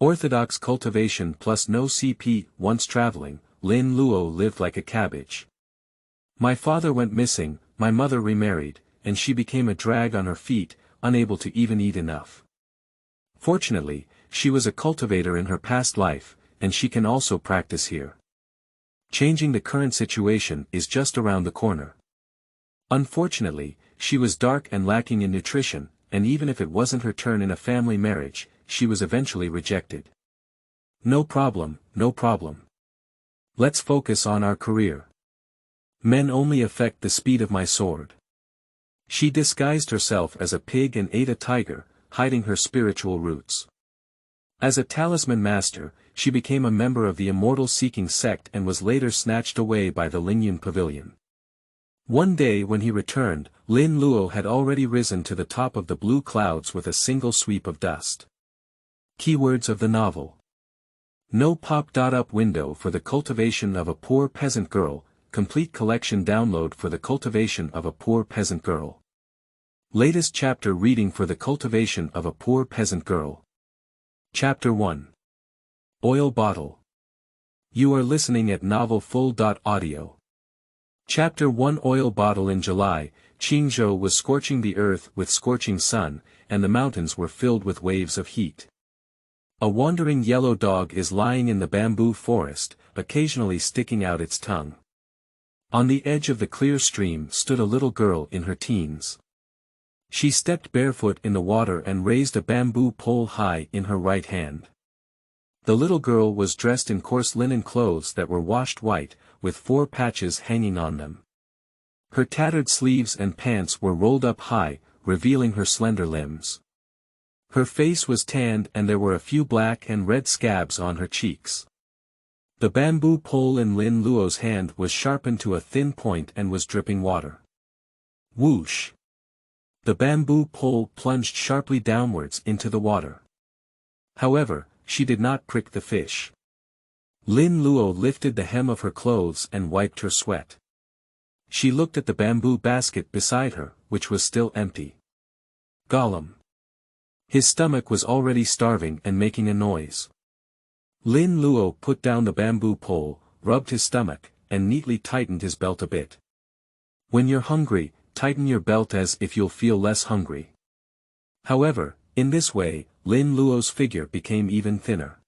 Orthodox cultivation+no CP. Once traveling, Lin Luo lived like a cabbage. My father went missing, my mother remarried, and she became a drag on her feet, unable to even eat enough. Fortunately, she was a cultivator in her past life, and she can also practice here. Changing the current situation is just around the corner. Unfortunately, she was dark and lacking in nutrition, and even if it wasn't her turn in a family marriage, she was eventually rejected. No problem, no problem. Let's focus on our career. Men only affect the speed of my sword. She disguised herself as a pig and ate a tiger, hiding her spiritual roots. As a talisman master, she became a member of the immortal-seeking sect and was later snatched away by the Lingyan pavilion. One day when he returned, Lin Luo had already risen to the top of the blue clouds with a single sweep of dust. Keywords of the novel. No pop-up window for the cultivation of a poor peasant girl, complete collection download for the cultivation of a poor peasant girl. Latest chapter reading for the cultivation of a poor peasant girl. Chapter 1. Oil Bottle. You are listening at novelfull.audio. Chapter 1. Oil Bottle. In July, Qingzhou was scorching the earth with scorching sun, and the mountains were filled with waves of heat. A wandering yellow dog is lying in the bamboo forest, occasionally sticking out its tongue. On the edge of the clear stream stood a little girl in her teens. She stepped barefoot in the water and raised a bamboo pole high in her right hand. The little girl was dressed in coarse linen clothes that were washed white, with 4 patches hanging on them. Her tattered sleeves and pants were rolled up high, revealing her slender limbs. Her face was tanned and there were a few black and red scabs on her cheeks. The bamboo pole in Lin Luo's hand was sharpened to a thin point and was dripping water. Whoosh! The bamboo pole plunged sharply downwards into the water. However, she did not prick the fish. Lin Luo lifted the hem of her clothes and wiped her sweat. She looked at the bamboo basket beside her, which was still empty. Gollum. His stomach was already starving and making a noise. Lin Luo put down the bamboo pole, rubbed his stomach, and neatly tightened his belt a bit. When you're hungry, tighten your belt as if you'll feel less hungry. However, in this way, Lin Luo's figure became even thinner.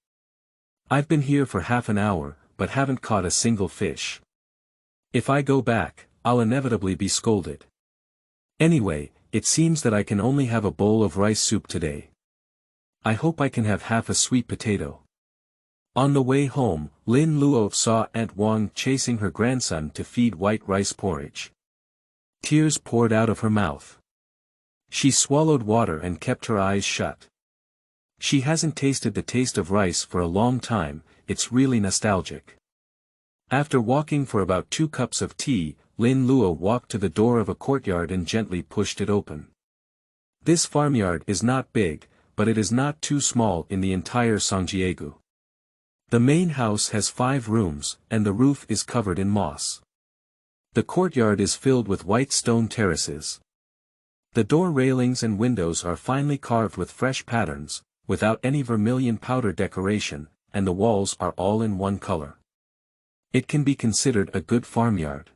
I've been here for half an hour, but haven't caught a single fish. If I go back, I'll inevitably be scolded. Anyway, it seems that I can only have a bowl of rice soup today. I hope I can have half a sweet potato. On the way home, Lin Luo saw Aunt Wang chasing her grandson to feed white rice porridge. Tears poured out of her mouth. She swallowed water and kept her eyes shut. She hasn't tasted the taste of rice for a long time, it's really nostalgic. After walking for about 2 cups of tea, Lin Luo walked to the door of a courtyard and gently pushed it open. This farmyard is not big, but it is not too small in the entire Songjiegu. The main house has 5 rooms, and the roof is covered in moss. The courtyard is filled with white stone terraces. The door railings and windows are finely carved with fresh patterns, without any vermilion powder decoration, and the walls are all in one color. It can be considered a good farmyard.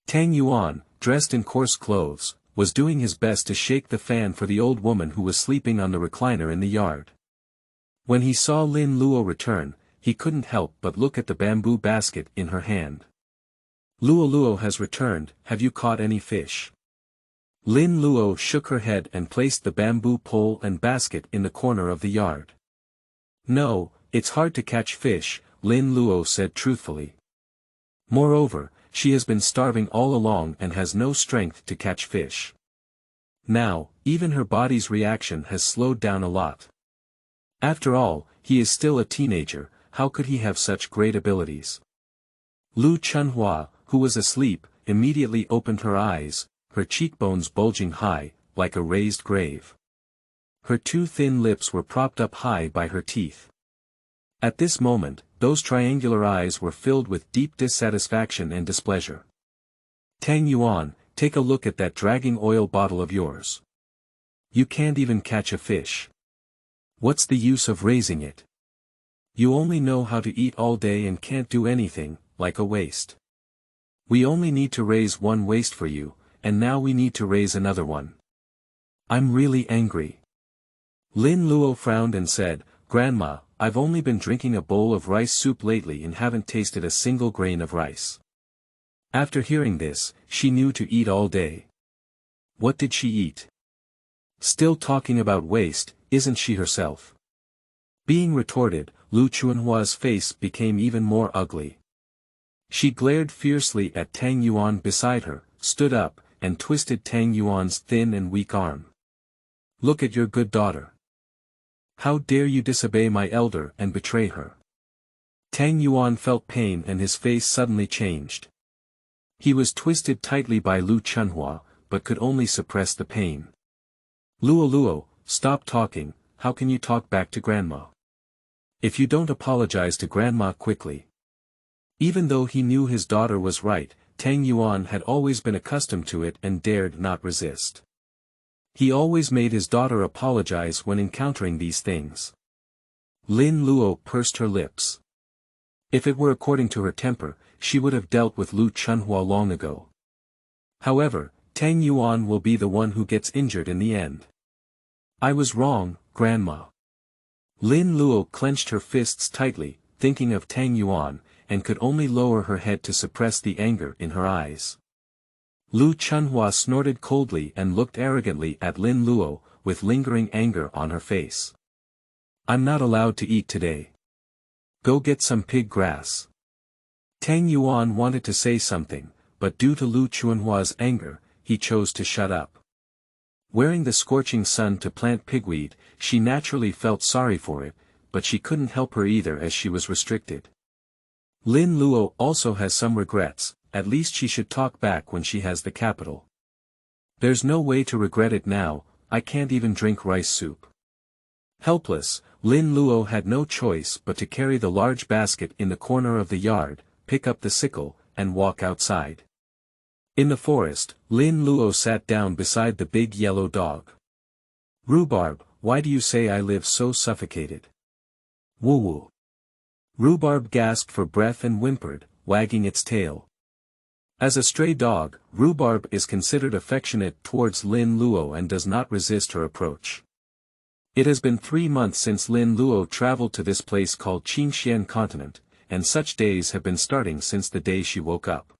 Tang Yuan, dressed in coarse clothes, was doing his best to shake the fan for the old woman who was sleeping on the recliner in the yard. When he saw Lin Luo return, he couldn't help but look at the bamboo basket in her hand. Luo has returned, have you caught any fish? Lin Luo shook her head and placed the bamboo pole and basket in the corner of the yard. No, it's hard to catch fish, Lin Luo said truthfully. Moreover, she has been starving all along and has no strength to catch fish. Now, even her body's reaction has slowed down a lot. After all, he is still a teenager, how could he have such great abilities? Lu Chunhua, who was asleep, immediately opened her eyes, her cheekbones bulging high, like a raised grave. Her 2 thin lips were propped up high by her teeth. At this moment, those triangular eyes were filled with deep dissatisfaction and displeasure. Tang Yuan, take a look at that dragging oil bottle of yours. You can't even catch a fish. What's the use of raising it? You only know how to eat all day and can't do anything, like a waste. We only need to raise one waste for you, and now we need to raise another one. I'm really angry. Lin Luo frowned and said, Grandma, I've only been drinking a bowl of rice soup lately and haven't tasted a single grain of rice. After hearing this, she knew to eat all day. What did she eat? Still talking about waste, isn't she herself? Being retorted, Lu Chuanhua's face became even more ugly. She glared fiercely at Tang Yuan beside her, stood up, and twisted Tang Yuan's thin and weak arm. Look at your good daughter. How dare you disobey my elder and betray her? Tang Yuan felt pain and his face suddenly changed. He was twisted tightly by Lu Chunhua, but could only suppress the pain. Luo Luo, stop talking, how can you talk back to Grandma? If you don't apologize to Grandma quickly. Even though he knew his daughter was right, Tang Yuan had always been accustomed to it and dared not resist. He always made his daughter apologize when encountering these things. Lin Luo pursed her lips. If it were according to her temper, she would have dealt with Lu Chunhua long ago. However, Tang Yuan will be the one who gets injured in the end. I was wrong, Grandma. Lin Luo clenched her fists tightly, thinking of Tang Yuan, and could only lower her head to suppress the anger in her eyes. Lu Chunhua snorted coldly and looked arrogantly at Lin Luo, with lingering anger on her face. I'm not allowed to eat today. Go get some pig grass. Tang Yuan wanted to say something, but due to Lu Chunhua's anger, he chose to shut up. Wearing the scorching sun to plant pigweed, she naturally felt sorry for it, but she couldn't help her either as she was restricted. Lin Luo also has some regrets, at least she should talk back when she has the capital. There's no way to regret it now, I can't even drink rice soup. Helpless, Lin Luo had no choice but to carry the large basket in the corner of the yard, pick up the sickle, and walk outside. In the forest, Lin Luo sat down beside the big yellow dog. Rhubarb, why do you say I live so suffocated? Woo-woo. Rhubarb gasped for breath and whimpered, wagging its tail. As a stray dog, Rhubarb is considered affectionate towards Lin Luo and does not resist her approach. It has been 3 months since Lin Luo traveled to this place called Chenjian continent, and such days have been starting since the day she woke up.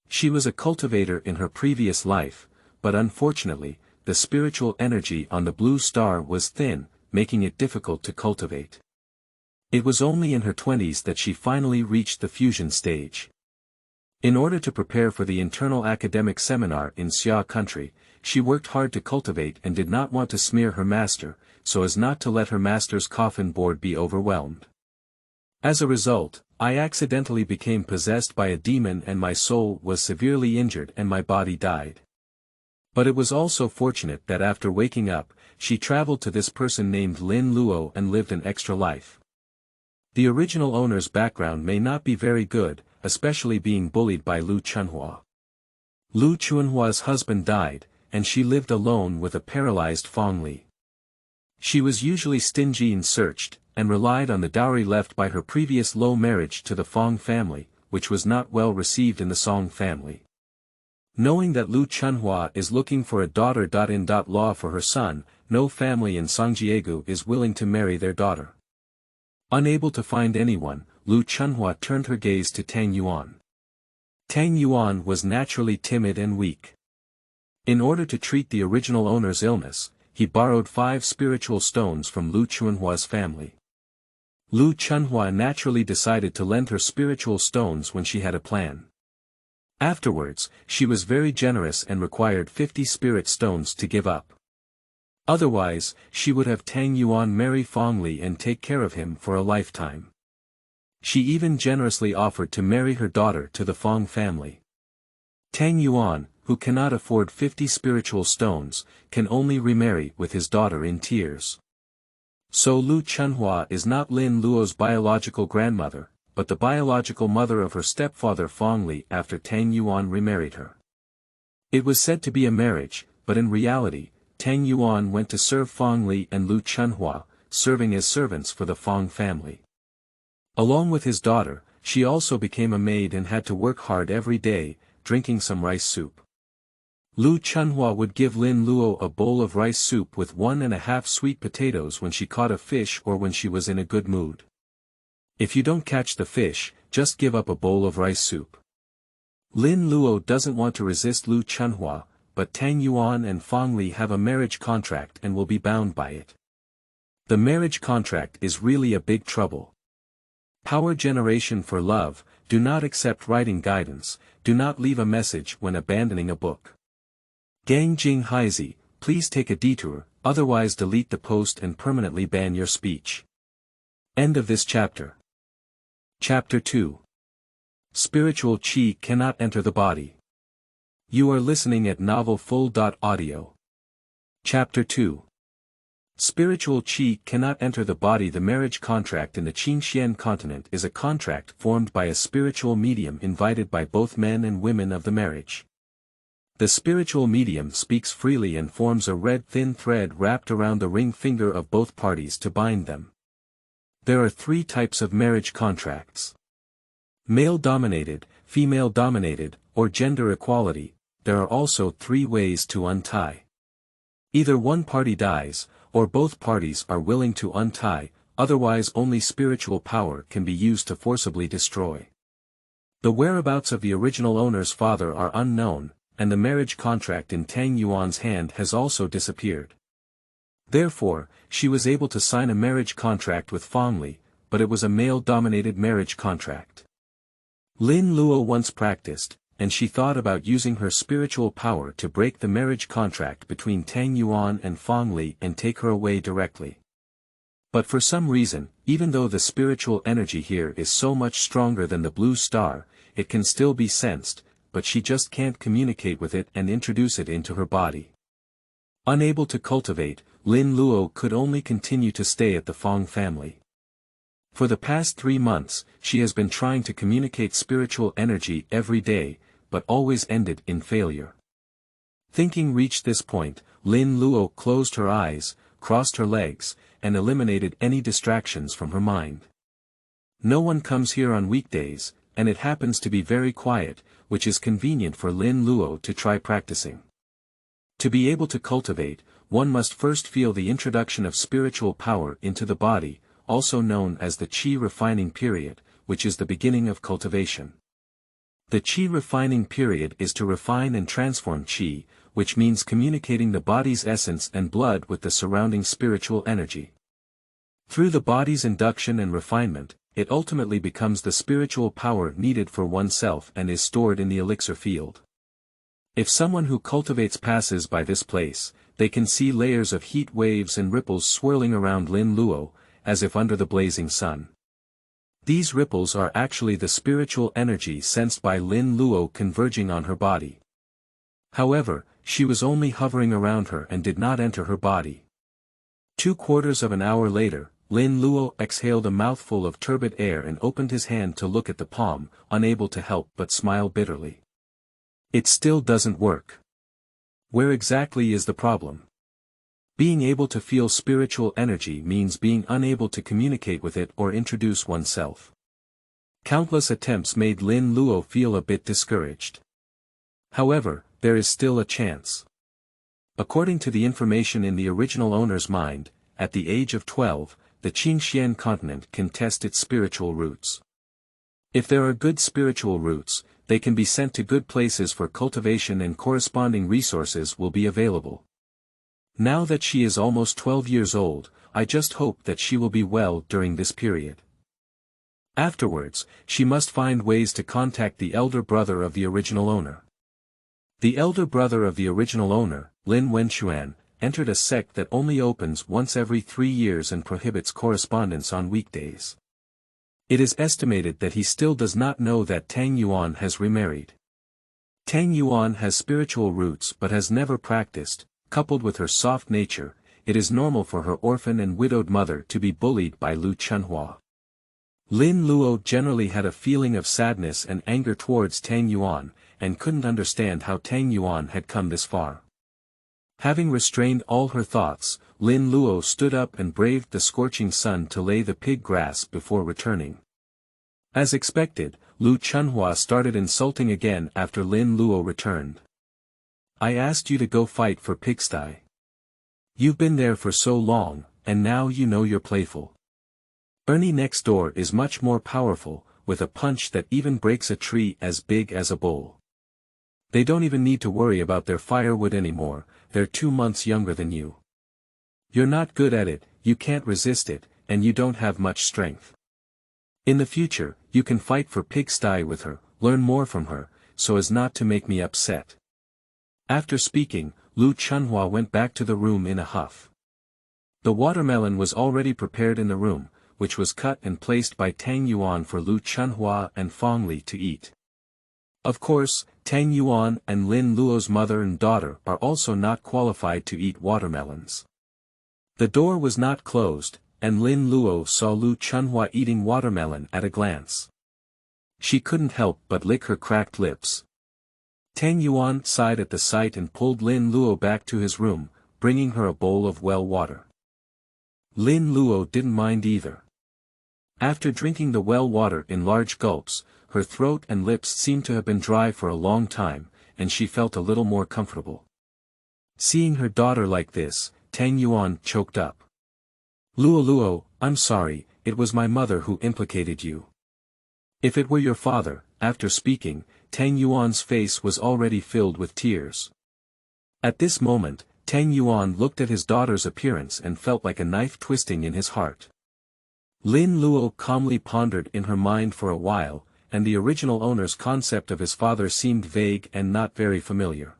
She was a cultivator in her previous life, but unfortunately, the spiritual energy on the blue star was thin, making it difficult to cultivate. It was only in her 20s that she finally reached the fusion stage. In order to prepare for the internal academic seminar in Xia country, she worked hard to cultivate and did not want to smear her master, so as not to let her master's coffin board be overwhelmed. As a result, I accidentally became possessed by a demon and my soul was severely injured and my body died. But it was also fortunate that after waking up, she traveled to this person named Lin Luo and lived an extra life. The original owner's background may not be very good, especially being bullied by Lu Chunhua. Lu Chunhua's husband died, and she lived alone with a paralyzed Fong Li. She was usually stingy and searched, and relied on the dowry left by her previous low marriage to the Fong family, which was not well received in the Song family. Knowing that Lu Chunhua is looking for a daughter-in-law for her son, no family in Songjiegu is willing to marry their daughter. Unable to find anyone, Lu Chunhua turned her gaze to Tang Yuan. Tang Yuan was naturally timid and weak. In order to treat the original owner's illness, he borrowed 5 spiritual stones from Lu Chunhua's family. Lu Chunhua naturally decided to lend her spiritual stones when she had a plan. Afterwards, she was very generous and required 50 spirit stones to give up. Otherwise, she would have Tang Yuan marry Fong Li and take care of him for a lifetime. She even generously offered to marry her daughter to the Fong family. Tang Yuan, who cannot afford 50 spiritual stones, can only remarry with his daughter in tears. So Lu Chunhua is not Lin Luo's biological grandmother, but the biological mother of her stepfather Fong Li after Tang Yuan remarried her. It was said to be a marriage, but in reality, Tang Yuan went to serve Fong Li and Lu Chunhua, serving as servants for the Fong family. Along with his daughter, she also became a maid and had to work hard every day, drinking some rice soup. Lu Chunhua would give Lin Luo a bowl of rice soup with 1½ sweet potatoes when she caught a fish or when she was in a good mood. If you don't catch the fish, just give up a bowl of rice soup. Lin Luo doesn't want to resist Lu Chunhua, but Tang Yuan and Fang Li have a marriage contract and will be bound by it. The marriage contract is really a big trouble. Power generation for love: do not accept writing guidance, do not leave a message when abandoning a book. Gang Jing Haizi, please take a detour, otherwise delete the post and permanently ban your speech. End of this chapter. Chapter 2. Spiritual Qi cannot enter the body. You are listening at novelfull.audio. Chapter 2. Spiritual Qi cannot enter the body. The marriage contract in the Chenjian continent is a contract formed by a spiritual medium invited by both men and women of the marriage. The spiritual medium speaks freely and forms a red thin thread wrapped around the ring finger of both parties to bind them. There are 3 types of marriage contracts. Male-dominated, female-dominated, or gender equality. There are also 3 ways to untie. Either one party dies, or both parties are willing to untie, otherwise only spiritual power can be used to forcibly destroy. The whereabouts of the original owner's father are unknown, and the marriage contract in Tang Yuan's hand has also disappeared. Therefore, she was able to sign a marriage contract with Fang Li, but it was a male-dominated marriage contract. Lin Luo once practiced, and she thought about using her spiritual power to break the marriage contract between Tang Yuan and Fang Li and take her away directly. But for some reason, even though the spiritual energy here is so much stronger than the blue star, it can still be sensed, but she just can't communicate with it and introduce it into her body. Unable to cultivate, Lin Luo could only continue to stay at the Fang family. For the past 3 months, she has been trying to communicate spiritual energy every day, but always ended in failure. Thinking reached this point, Lin Luo closed her eyes, crossed her legs, and eliminated any distractions from her mind. No one comes here on weekdays, and it happens to be very quiet, which is convenient for Lin Luo to try practicing. To be able to cultivate, one must first feel the introduction of spiritual power into the body, also known as the Qi refining period, which is the beginning of cultivation. The Qi refining period is to refine and transform Qi, which means communicating the body's essence and blood with the surrounding spiritual energy. Through the body's induction and refinement, it ultimately becomes the spiritual power needed for oneself and is stored in the elixir field. If someone who cultivates passes by this place, they can see layers of heat waves and ripples swirling around Lin Luo, as if under the blazing sun. These ripples are actually the spiritual energy sensed by Lin Luo converging on her body. However, she was only hovering around her and did not enter her body. 2/4 of an hour later, Lin Luo exhaled a mouthful of turbid air and opened his hand to look at the palm, unable to help but smile bitterly. It still doesn't work. Where exactly is the problem? Being able to feel spiritual energy means being unable to communicate with it or introduce oneself. Countless attempts made Lin Luo feel a bit discouraged. However, there is still a chance. According to the information in the original owner's mind, at the age of 12, the Chenjian continent can test its spiritual roots. If there are good spiritual roots, they can be sent to good places for cultivation and corresponding resources will be available. Now that she is almost 12 years old, I just hope that she will be well during this period. Afterwards, she must find ways to contact the elder brother of the original owner. The elder brother of the original owner, Lin Wenquan, entered a sect that only opens once every 3 years and prohibits correspondence on weekdays. It is estimated that he still does not know that Tang Yuan has remarried. Tang Yuan has spiritual roots but has never practiced. Coupled with her soft nature, it is normal for her orphan and widowed mother to be bullied by Lu Chunhua. Lin Luo generally had a feeling of sadness and anger towards Tang Yuan, and couldn't understand how Tang Yuan had come this far. Having restrained all her thoughts, Lin Luo stood up and braved the scorching sun to lay the pig grass before returning. As expected, Lu Chunhua started insulting again after Lin Luo returned. I asked you to go fight for pigsty. You've been there for so long, and now you know you're playful. Ernie next door is much more powerful, with a punch that even breaks a tree as big as a bowl. They don't even need to worry about their firewood anymore, they're 2 months younger than you. You're not good at it, you can't resist it, and you don't have much strength. In the future, you can fight for pigsty with her, learn more from her, so as not to make me upset. After speaking, Lu Chunhua went back to the room in a huff. The watermelon was already prepared in the room, which was cut and placed by Tang Yuan for Lu Chunhua and Fong Li to eat. Of course, Tang Yuan and Lin Luo's mother and daughter are also not qualified to eat watermelons. The door was not closed, and Lin Luo saw Lu Chunhua eating watermelon at a glance. She couldn't help but lick her cracked lips. Tang Yuan sighed at the sight and pulled Lin Luo back to his room, bringing her a bowl of well water. Lin Luo didn't mind either. After drinking the well water in large gulps, her throat and lips seemed to have been dry for a long time, and she felt a little more comfortable. Seeing her daughter like this, Tang Yuan choked up. Luo Luo, I'm sorry, it was my mother who implicated you. If it were your father, after speaking, Tang Yuan's face was already filled with tears. At this moment, Tang Yuan looked at his daughter's appearance and felt like a knife twisting in his heart. Lin Luo calmly pondered in her mind for a while, and the original owner's concept of his father seemed vague and not very familiar.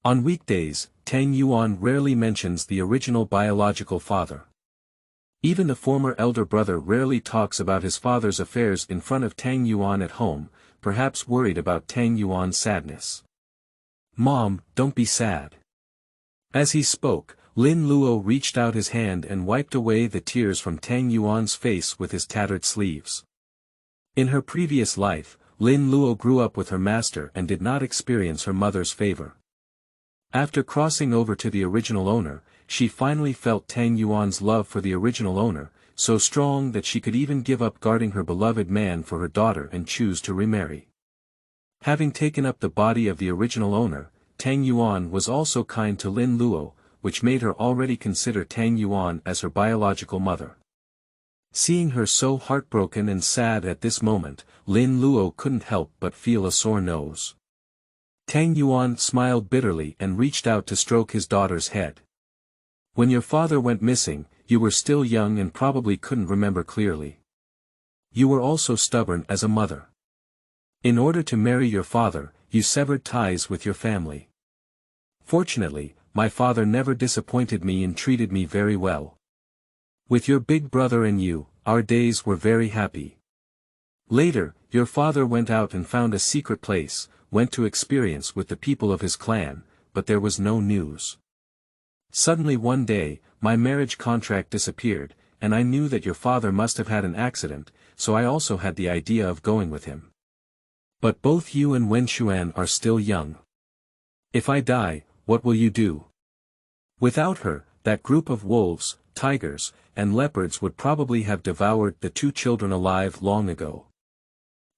On weekdays, Tang Yuan rarely mentions the original biological father. Even the former elder brother rarely talks about his father's affairs in front of Tang Yuan at home, perhaps worried about Tang Yuan's sadness. Mom, don't be sad. As he spoke, Lin Luo reached out his hand and wiped away the tears from Tang Yuan's face with his tattered sleeves. In her previous life, Lin Luo grew up with her master and did not experience her mother's favor. After crossing over to the original owner, she finally felt Tang Yuan's love for the original owner, so strong that she could even give up guarding her beloved man for her daughter and choose to remarry. Having taken up the body of the original owner, Tang Yuan was also kind to Lin Luo, which made her already consider Tang Yuan as her biological mother. Seeing her so heartbroken and sad at this moment, Lin Luo couldn't help but feel a sore nose. Tang Yuan smiled bitterly and reached out to stroke his daughter's head. When your father went missing, you were still young and probably couldn't remember clearly. You were also stubborn as a mother. In order to marry your father, you severed ties with your family. Fortunately, my father never disappointed me and treated me very well. With your big brother and you, our days were very happy. Later, your father went out and found a secret place, went to experience with the people of his clan, but there was no news. Suddenly one day, my marriage contract disappeared, and I knew that your father must have had an accident, so I also had the idea of going with him. But both you and Wen Xuan are still young. If I die, what will you do? Without her, that group of wolves, tigers, and leopards would probably have devoured the 2 children alive long ago.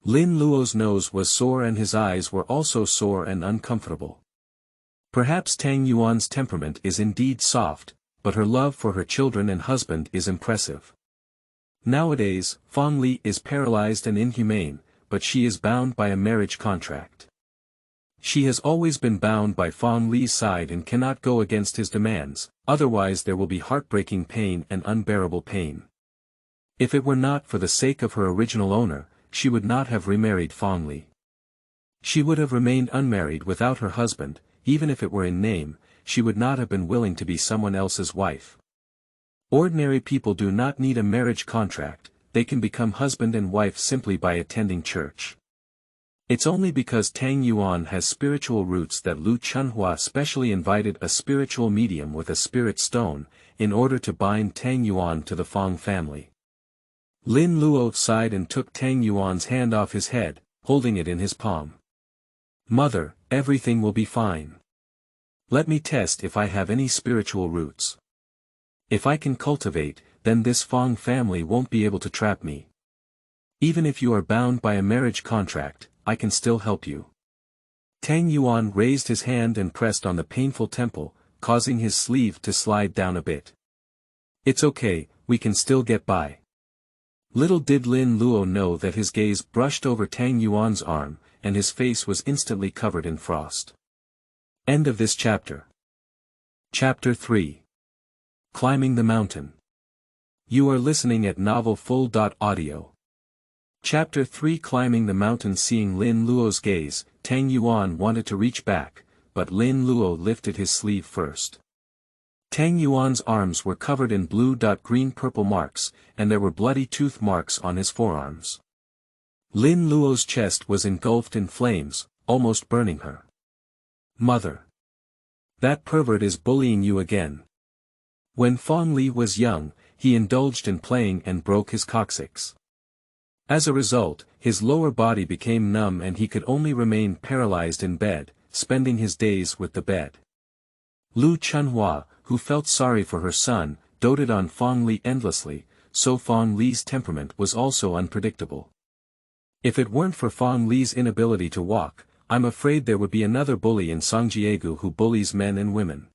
Lin Luo's nose was sore and his eyes were also sore and uncomfortable. Perhaps Tang Yuan's temperament is indeed soft, but her love for her children and husband is impressive. Nowadays, Fong Li is paralyzed and inhumane, but she is bound by a marriage contract. She has always been bound by Fong Li's side and cannot go against his demands, otherwise there will be heartbreaking pain and unbearable pain. If it were not for the sake of her original owner, she would not have remarried Fong Li. She would have remained unmarried without her husband, even if it were in name, she would not have been willing to be someone else's wife. Ordinary people do not need a marriage contract, they can become husband and wife simply by attending church. It's only because Tang Yuan has spiritual roots that Lu Chunhua specially invited a spiritual medium with a spirit stone, in order to bind Tang Yuan to the Fong family. Lin Luo sighed and took Tang Yuan's hand off his head, holding it in his palm. Mother, everything will be fine. Let me test if I have any spiritual roots. If I can cultivate, then this Fong family won't be able to trap me. Even if you are bound by a marriage contract, I can still help you. Tang Yuan raised his hand and pressed on the painful temple, causing his sleeve to slide down a bit. It's okay, we can still get by. Little did Lin Luo know that his gaze brushed over Tang Yuan's arm, and his face was instantly covered in frost. End of this chapter. Chapter 3. Climbing the Mountain. You are listening at novelfull.audio. Chapter 3. Climbing the Mountain. Seeing Lin Luo's gaze, Tang Yuan wanted to reach back, but Lin Luo lifted his sleeve first. Tang Yuan's arms were covered in blue-green-purple marks, and there were bloody tooth marks on his forearms. Lin Luo's chest was engulfed in flames, almost burning her. Mother! That pervert is bullying you again. When Fong Li was young, he indulged in playing and broke his coccyx. As a result, his lower body became numb and he could only remain paralyzed in bed, spending his days with the bed. Lu Chunhua, who felt sorry for her son, doted on Fong Li endlessly, so Fong Li's temperament was also unpredictable. If it weren't for Fong Li's inability to walk, I'm afraid there would be another bully in Songjiegu who bullies men and women.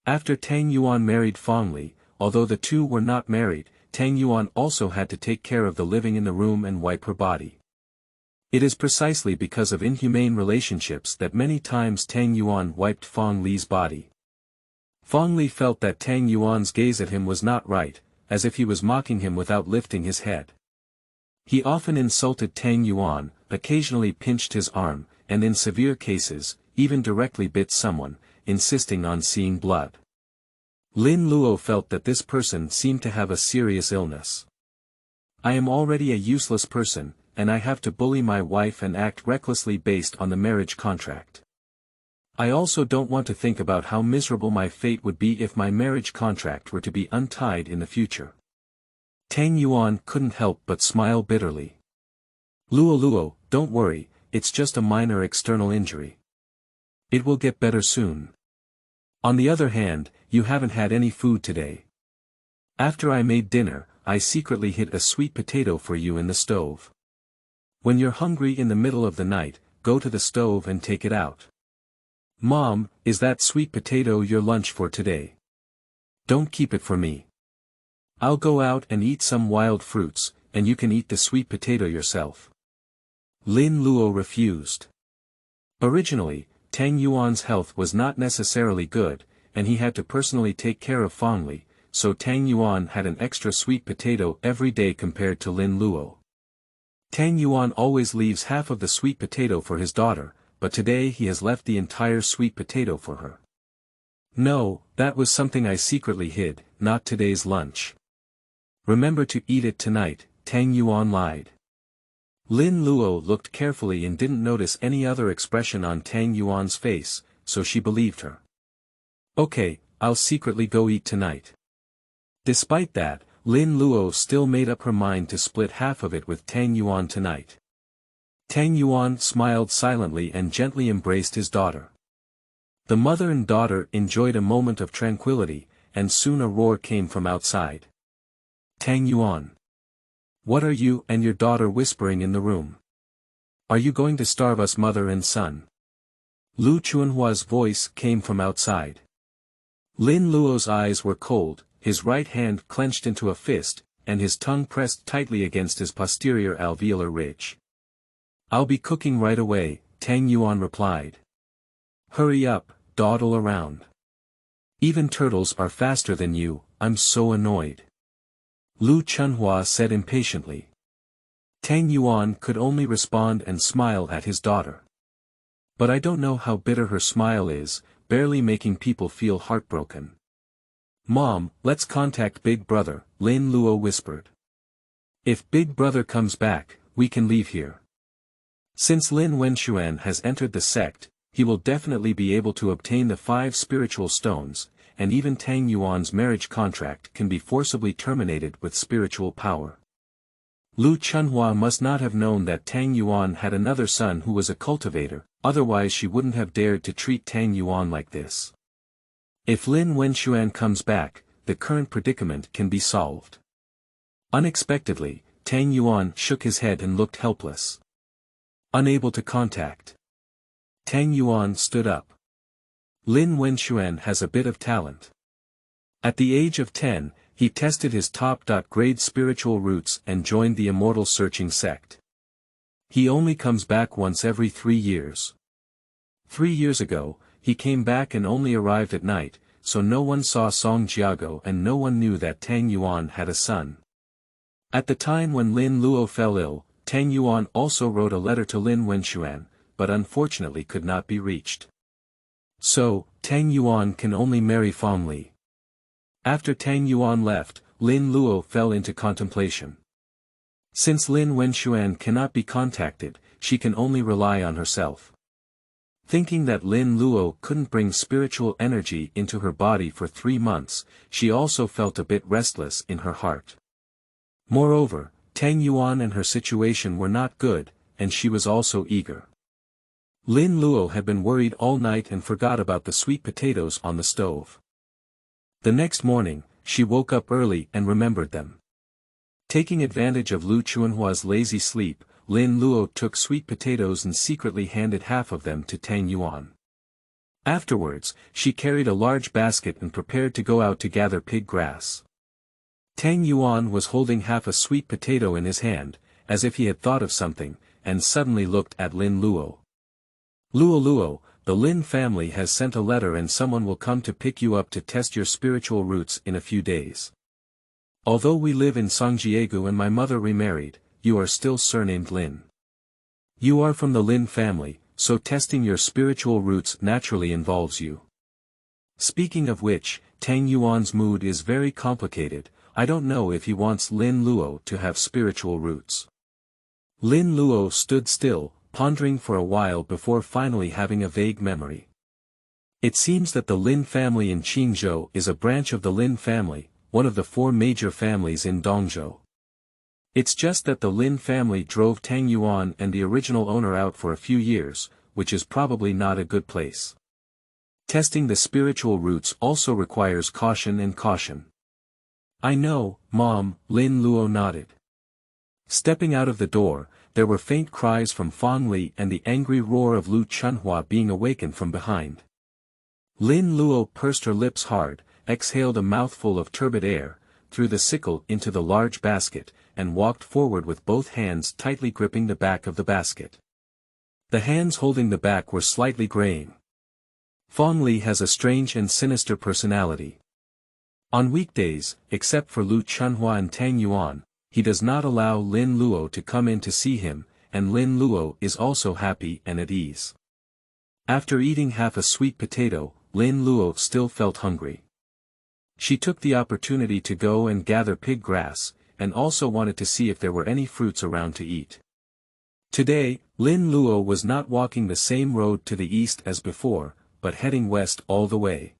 After Tang Yuan married Fong Li, although the two were not married, Tang Yuan also had to take care of the living in the room and wipe her body. It is precisely because of inhumane relationships that many times Tang Yuan wiped Fong Li's body. Fong Li felt that Tang Yuan's gaze at him was not right, as if he was mocking him without lifting his head. He often insulted Tang Yuan, occasionally pinched his arm, and in severe cases, even directly bit someone, insisting on seeing blood. Lin Luo felt that this person seemed to have a serious illness. I am already a useless person, and I have to bully my wife and act recklessly based on the marriage contract. I also don't want to think about how miserable my fate would be if my marriage contract were to be untied in the future. Tang Yuan couldn't help but smile bitterly. Luo, don't worry, it's just a minor external injury. It will get better soon. On the other hand, you haven't had any food today. After I made dinner, I secretly hid a sweet potato for you in the stove. When you're hungry in the middle of the night, go to the stove and take it out. Mom, is that sweet potato your lunch for today? Don't keep it for me. I'll go out and eat some wild fruits, and you can eat the sweet potato yourself. Lin Luo refused. Originally, Tang Yuan's health was not necessarily good, and he had to personally take care of Fong Li, so Tang Yuan had an extra sweet potato every day compared to Lin Luo. Tang Yuan always leaves half of the sweet potato for his daughter, but today he has left the entire sweet potato for her. No, that was something I secretly hid, not today's lunch. Remember to eat it tonight, Tang Yuan lied. Lin Luo looked carefully and didn't notice any other expression on Tang Yuan's face, so she believed her. Okay, I'll secretly go eat tonight. Despite that, Lin Luo still made up her mind to split half of it with Tang Yuan tonight. Tang Yuan smiled silently and gently embraced his daughter. The mother and daughter enjoyed a moment of tranquility, and soon a roar came from outside. Tang Yuan. What are you and your daughter whispering in the room? Are you going to starve us, mother and son? Lu Chunhua's voice came from outside. Lin Luo's eyes were cold, his right hand clenched into a fist, and his tongue pressed tightly against his posterior alveolar ridge. I'll be cooking right away, Tang Yuan replied. Hurry up, dawdle around. Even turtles are faster than you, I'm so annoyed. Lu Chunhua said impatiently. Tang Yuan could only respond and smile at his daughter. But I don't know how bitter her smile is, barely making people feel heartbroken. Mom, let's contact Big Brother, Lin Luo whispered. If Big Brother comes back, we can leave here. Since Lin Wenxuan has entered the sect, he will definitely be able to obtain the 5 spiritual stones, and even Tang Yuan's marriage contract can be forcibly terminated with spiritual power. Lu Chunhua must not have known that Tang Yuan had another son who was a cultivator, otherwise she wouldn't have dared to treat Tang Yuan like this. If Lin Wenxuan comes back, the current predicament can be solved. Unexpectedly, Tang Yuan shook his head and looked helpless. Unable to contact. Tang Yuan stood up. Lin Wenxuan has a bit of talent. At the age of 10, he tested his top-grade spiritual roots and joined the immortal searching sect. He only comes back once every 3 years. 3 years ago, he came back and only arrived at night, so no one saw Song Jiago and no one knew that Tang Yuan had a son. At the time when Lin Luo fell ill, Tang Yuan also wrote a letter to Lin Wenxuan, but unfortunately could not be reached. So, Tang Yuan can only marry Fong Li. After Tang Yuan left, Lin Luo fell into contemplation. Since Lin Wenxuan cannot be contacted, she can only rely on herself. Thinking that Lin Luo couldn't bring spiritual energy into her body for 3 months, she also felt a bit restless in her heart. Moreover, Tang Yuan and her situation were not good, and she was also eager. Lin Luo had been worried all night and forgot about the sweet potatoes on the stove. The next morning, she woke up early and remembered them. Taking advantage of Lu Chuanhua's lazy sleep, Lin Luo took sweet potatoes and secretly handed half of them to Tang Yuan. Afterwards, she carried a large basket and prepared to go out to gather pig grass. Tang Yuan was holding half a sweet potato in his hand, as if he had thought of something, and suddenly looked at Lin Luo. Luo, the Lin family has sent a letter and someone will come to pick you up to test your spiritual roots in a few days. Although we live in Songjiegu and my mother remarried, you are still surnamed Lin. You are from the Lin family, so testing your spiritual roots naturally involves you. Speaking of which, Tang Yuan's mood is very complicated. I don't know if he wants Lin Luo to have spiritual roots. Lin Luo stood still, pondering for a while before finally having a vague memory. It seems that the Lin family in Qingzhou is a branch of the Lin family, one of the 4 major families in Dongzhou. It's just that the Lin family drove Tang Yuan and the original owner out for a few years, which is probably not a good place. Testing the spiritual roots also requires caution and caution. I know, Mom, Lin Luo nodded. Stepping out of the door, there were faint cries from Fong Li and the angry roar of Lu Chunhua being awakened from behind. Lin Luo pursed her lips hard, exhaled a mouthful of turbid air, threw the sickle into the large basket, and walked forward with both hands tightly gripping the back of the basket. The hands holding the back were slightly graying. Fong Li has a strange and sinister personality. On weekdays, except for Lu Chunhua and Tang Yuan, he does not allow Lin Luo to come in to see him, and Lin Luo is also happy and at ease. After eating half a sweet potato, Lin Luo still felt hungry. She took the opportunity to go and gather pig grass, and also wanted to see if there were any fruits around to eat. Today, Lin Luo was not walking the same road to the east as before, but heading west all the way.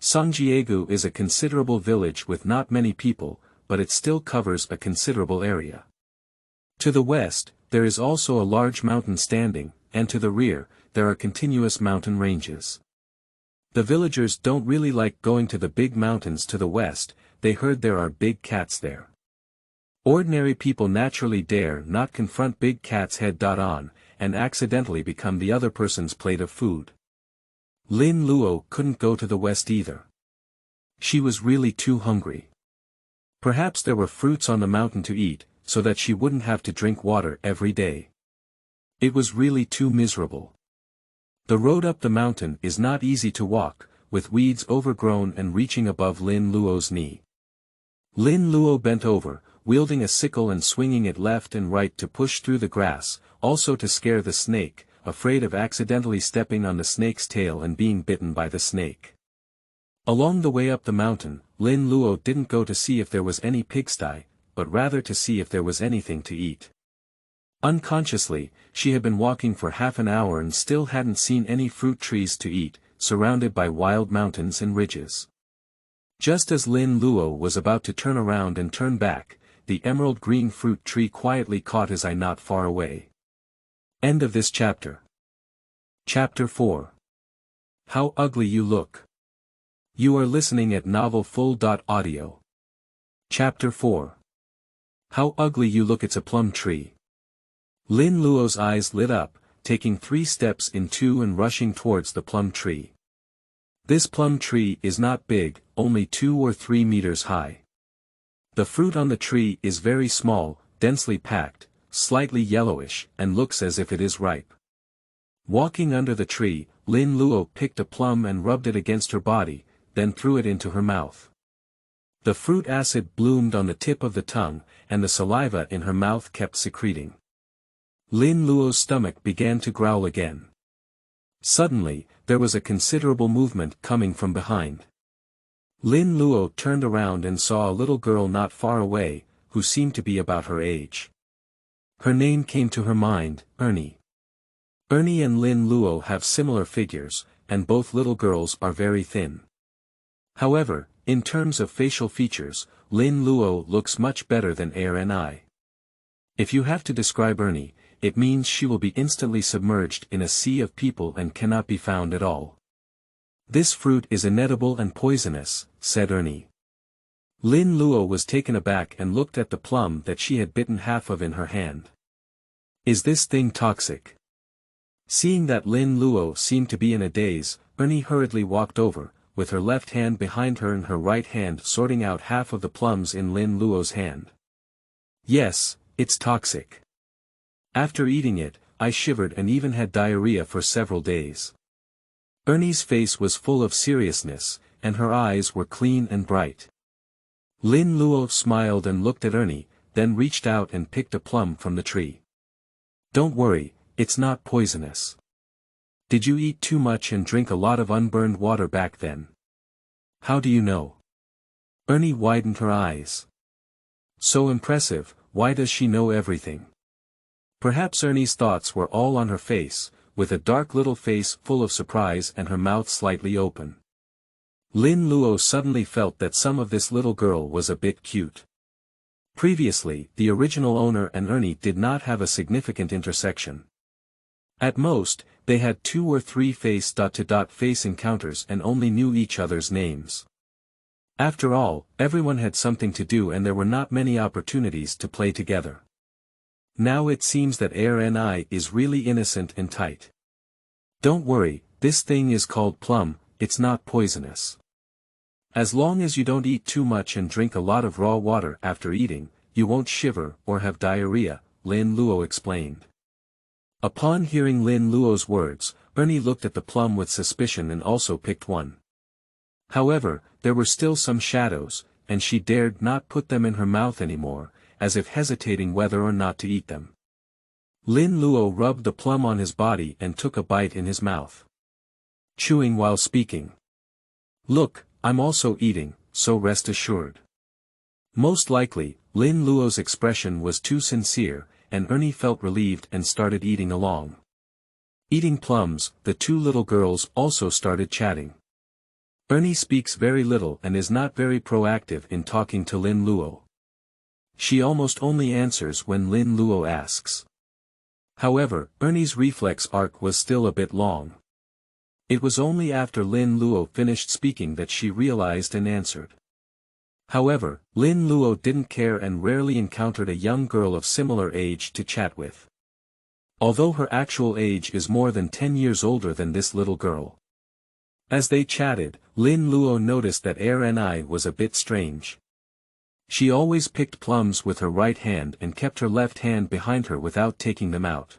Songjiegu is a considerable village with not many people, but it still covers a considerable area. To the west, there is also a large mountain standing, and to the rear, there are continuous mountain ranges. The villagers don't really like going to the big mountains to the west, they heard there are big cats there. Ordinary people naturally dare not confront big cats head-on, and accidentally become the other person's plate of food. Lin Luo couldn't go to the west either. She was really too hungry. Perhaps there were fruits on the mountain to eat, so that she wouldn't have to drink water every day. It was really too miserable. The road up the mountain is not easy to walk, with weeds overgrown and reaching above Lin Luo's knee. Lin Luo bent over, wielding a sickle and swinging it left and right to push through the grass, also to scare the snake, afraid of accidentally stepping on the snake's tail and being bitten by the snake. Along the way up the mountain, Lin Luo didn't go to see if there was any pigsty, but rather to see if there was anything to eat. Unconsciously, she had been walking for half an hour and still hadn't seen any fruit trees to eat, surrounded by wild mountains and ridges. Just as Lin Luo was about to turn around and turn back, the emerald green fruit tree quietly caught his eye not far away. End of this chapter. Chapter 4. How ugly you look. You are listening at novelfull.audio. Chapter 4. How ugly you look, it's a plum tree. Lin Luo's eyes lit up, taking 3 steps in 2 and rushing towards the plum tree. This plum tree is not big, only 2 or 3 meters high. The fruit on the tree is very small, densely packed, slightly yellowish, and looks as if it is ripe. Walking under the tree, Lin Luo picked a plum and rubbed it against her body, then threw it into her mouth. The fruit acid bloomed on the tip of the tongue, and the saliva in her mouth kept secreting. Lin Luo's stomach began to growl again. Suddenly, there was a considerable movement coming from behind. Lin Luo turned around and saw a little girl not far away, who seemed to be about her age. Her name came to her mind, Ernie. Ernie and Lin Luo have similar figures, and both little girls are very thin. However, in terms of facial features, Lin Luo looks much better than Ernie. If you have to describe Ernie, it means she will be instantly submerged in a sea of people and cannot be found at all. This fruit is inedible and poisonous, said Ernie. Lin Luo was taken aback and looked at the plum that she had bitten half of in her hand. Is this thing toxic? Seeing that Lin Luo seemed to be in a daze, Ernie hurriedly walked over, with her left hand behind her and her right hand sorting out half of the plums in Lin Luo's hand. Yes, it's toxic. After eating it, I shivered and even had diarrhea for several days. Ernie's face was full of seriousness, and her eyes were clean and bright. Lin Luo smiled and looked at Ernie, then reached out and picked a plum from the tree. Don't worry, it's not poisonous. Did you eat too much and drink a lot of unburned water back then? How do you know? Ernie widened her eyes. So impressive, why does she know everything? Perhaps Ernie's thoughts were all on her face, with a dark little face full of surprise and her mouth slightly open. Lin Luo suddenly felt that some of this little girl was a bit cute. Previously, the original owner and Ernie did not have a significant intersection. At most, they had 2 or 3 face-to-face encounters and only knew each other's names. After all, everyone had something to do and there were not many opportunities to play together. Now it seems that Ernie is really innocent and tight. Don't worry, this thing is called plum, it's not poisonous. As long as you don't eat too much and drink a lot of raw water after eating, you won't shiver or have diarrhea, Lin Luo explained. Upon hearing Lin Luo's words, Ernie looked at the plum with suspicion and also picked one. However, there were still some shadows, and she dared not put them in her mouth anymore, as if hesitating whether or not to eat them. Lin Luo rubbed the plum on his body and took a bite in his mouth, chewing while speaking. Look, I'm also eating, so rest assured. Most likely, Lin Luo's expression was too sincere, and Ernie felt relieved and started eating along. Eating plums, the 2 little girls also started chatting. Ernie speaks very little and is not very proactive in talking to Lin Luo. She almost only answers when Lin Luo asks. However, Ernie's reflex arc was still a bit long. It was only after Lin Luo finished speaking that she realized and answered. However, Lin Luo didn't care and rarely encountered a young girl of similar age to chat with. Although her actual age is more than 10 years older than this little girl. As they chatted, Lin Luo noticed that Ernie was a bit strange. She always picked plums with her right hand and kept her left hand behind her without taking them out.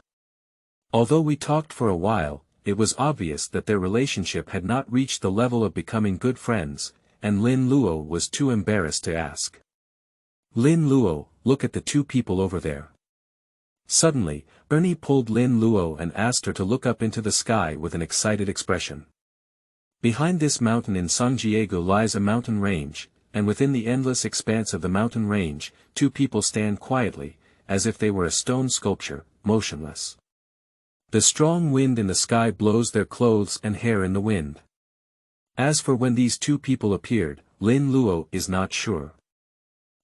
Although we talked for a while, it was obvious that their relationship had not reached the level of becoming good friends, and Lin Luo was too embarrassed to ask. Lin Luo, look at the 2 people over there. Suddenly, Ernie pulled Lin Luo and asked her to look up into the sky with an excited expression. Behind this mountain in Songjiego lies a mountain range, and within the endless expanse of the mountain range, 2 people stand quietly, as if they were a stone sculpture, motionless. The strong wind in the sky blows their clothes and hair in the wind. As for when these 2 people appeared, Lin Luo is not sure.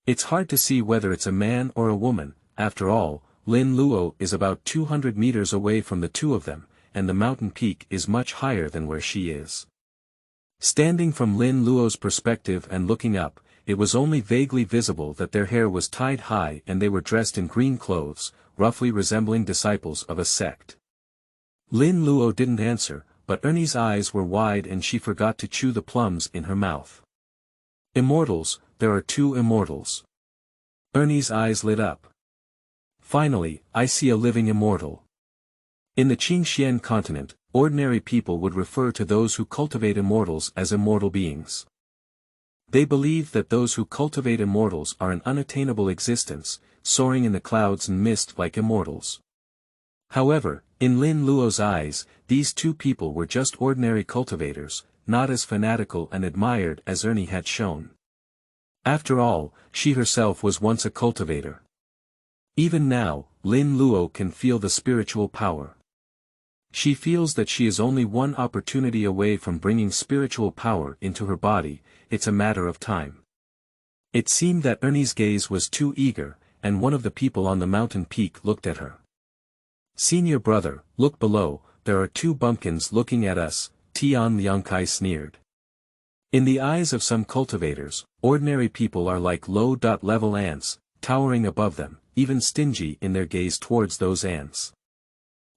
It's hard to see whether it's a man or a woman. After all, Lin Luo is about 200 meters away from the 2 of them, and the mountain peak is much higher than where she is. Standing from Lin Luo's perspective and looking up, it was only vaguely visible that their hair was tied high and they were dressed in green clothes, roughly resembling disciples of a sect. Lin Luo didn't answer, but Ernie's eyes were wide and she forgot to chew the plums in her mouth. Immortals, there are 2 immortals. Ernie's eyes lit up. Finally, I see a living immortal. In the Chenjian continent, ordinary people would refer to those who cultivate immortals as immortal beings. They believe that those who cultivate immortals are an unattainable existence, soaring in the clouds and mist like immortals. However, in Lin Luo's eyes, these 2 people were just ordinary cultivators, not as fanatical and admired as Ernie had shown. After all, she herself was once a cultivator. Even now, Lin Luo can feel the spiritual power. She feels that she is only one opportunity away from bringing spiritual power into her body, it's a matter of time. It seemed that Ernie's gaze was too eager, and one of the people on the mountain peak looked at her. "Senior brother, look below, there are 2 bumpkins looking at us," Tian Liangkai sneered. In the eyes of some cultivators, ordinary people are like low-level ants, towering above them, even stingy in their gaze towards those ants.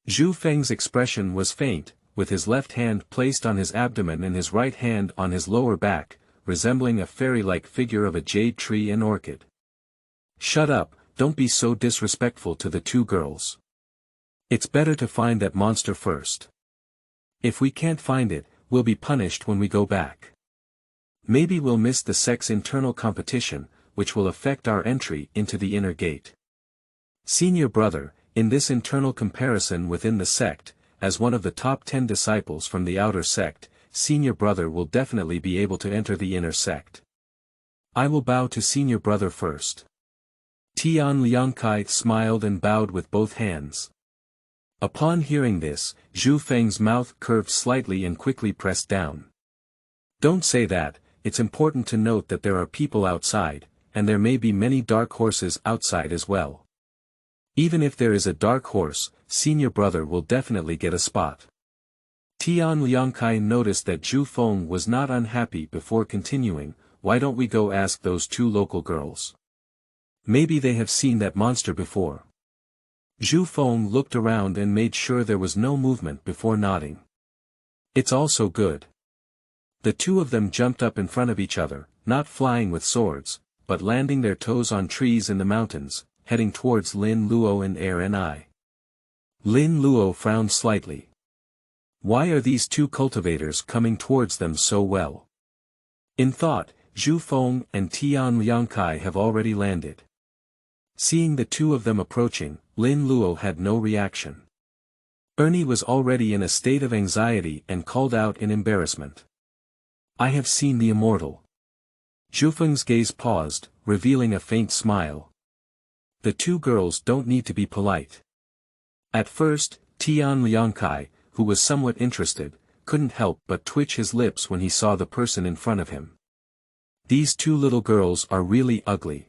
Zhu Feng's expression was faint, with his left hand placed on his abdomen and his right hand on his lower back, resembling a fairy-like figure of a jade tree and orchid. "Shut up, don't be so disrespectful to the 2 girls. It's better to find that monster first. If we can't find it, we'll be punished when we go back. Maybe we'll miss the sect's internal competition, which will affect our entry into the inner gate. Senior brother, in this internal comparison within the sect, as one of the top 10 disciples from the outer sect, senior brother will definitely be able to enter the inner sect. I will bow to senior brother first." Tian Liangkai smiled and bowed with both hands. Upon hearing this, Zhu Feng's mouth curved slightly and quickly pressed down. "Don't say that, it's important to note that there are people outside, and there may be many dark horses outside as well. Even if there is a dark horse, senior brother will definitely get a spot." Tian Liangkai noticed that Zhu Feng was not unhappy before continuing, "Why don't we go ask those 2 local girls? Maybe they have seen that monster before." Zhu Feng looked around and made sure there was no movement before nodding. "It's also good." The 2 of them jumped up in front of each other, not flying with swords, but landing their toes on trees in the mountains, heading towards Lin Luo and Ernie. Lin Luo frowned slightly. Why are these 2 cultivators coming towards them so well? In thought, Zhu Feng and Tian Liangkai have already landed. Seeing the 2 of them approaching, Lin Luo had no reaction. Ernie was already in a state of anxiety and called out in embarrassment. "I have seen the immortal." Zhu Feng's gaze paused, revealing a faint smile. The 2 girls don't need to be polite. At first, Tian Liangkai, who was somewhat interested, couldn't help but twitch his lips when he saw the person in front of him. These 2 little girls are really ugly.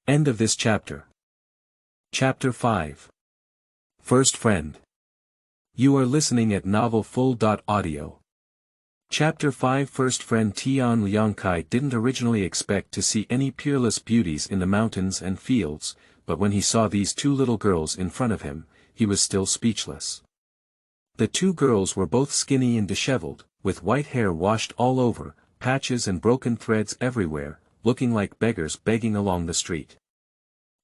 End of this chapter. Chapter 5. First Friend. You are listening at novelfull.audio. Chapter 5. First Friend. Tian Liangkai didn't originally expect to see any peerless beauties in the mountains and fields, but when he saw these 2 little girls in front of him, he was still speechless. The 2 girls were both skinny and disheveled, with white hair washed all over, patches and broken threads everywhere, looking like beggars begging along the street.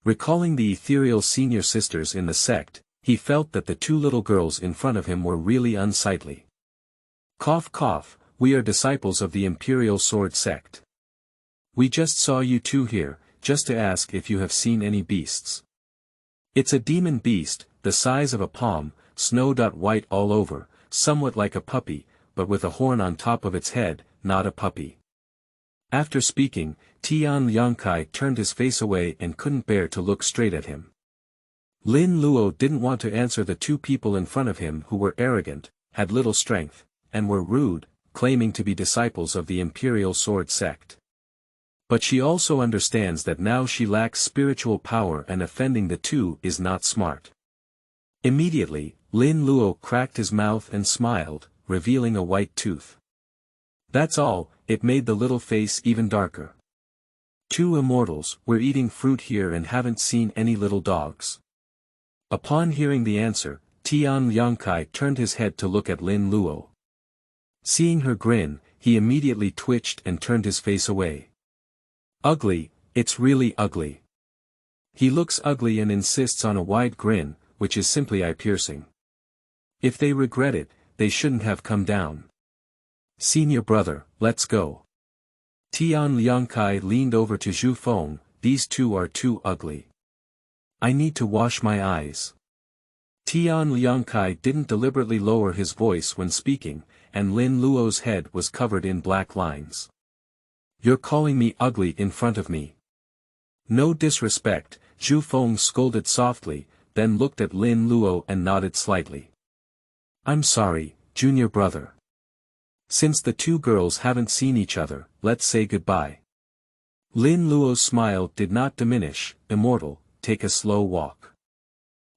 Recalling the ethereal senior sisters in the sect, he felt that the 2 little girls in front of him were really unsightly. Cough cough, we are disciples of the Imperial Sword Sect. We just saw you 2 here, just to ask if you have seen any beasts. It's a demon beast, the size of a palm, snow-white all over, somewhat like a puppy, but with a horn on top of its head, not a puppy. After speaking, Tian Liangkai turned his face away and couldn't bear to look straight at him. Lin Luo didn't want to answer the 2 people in front of him who were arrogant, had little strength, and were rude, claiming to be disciples of the Imperial Sword Sect. But she also understands that now she lacks spiritual power and offending the 2 is not smart. Immediately, Lin Luo cracked his mouth and smiled, revealing a white tooth. That's all, it made the little face even darker. Two immortals, we're eating fruit here and haven't seen any little dogs. Upon hearing the answer, Tian Liangkai turned his head to look at Lin Luo. Seeing her grin, he immediately twitched and turned his face away. Ugly, it's really ugly. He looks ugly and insists on a wide grin, which is simply eye-piercing. If they regret it, they shouldn't have come down. Senior brother, let's go. Tian Liangkai leaned over to Zhu Feng, these two are too ugly. I need to wash my eyes. Tian Liangkai didn't deliberately lower his voice when speaking, and Lin Luo's head was covered in black lines. You're calling me ugly in front of me. No disrespect, Zhu Feng scolded softly, then looked at Lin Luo and nodded slightly. I'm sorry, junior brother. Since the two girls haven't seen each other, let's say goodbye. Lin Luo's smile did not diminish. Immortal, take a slow walk.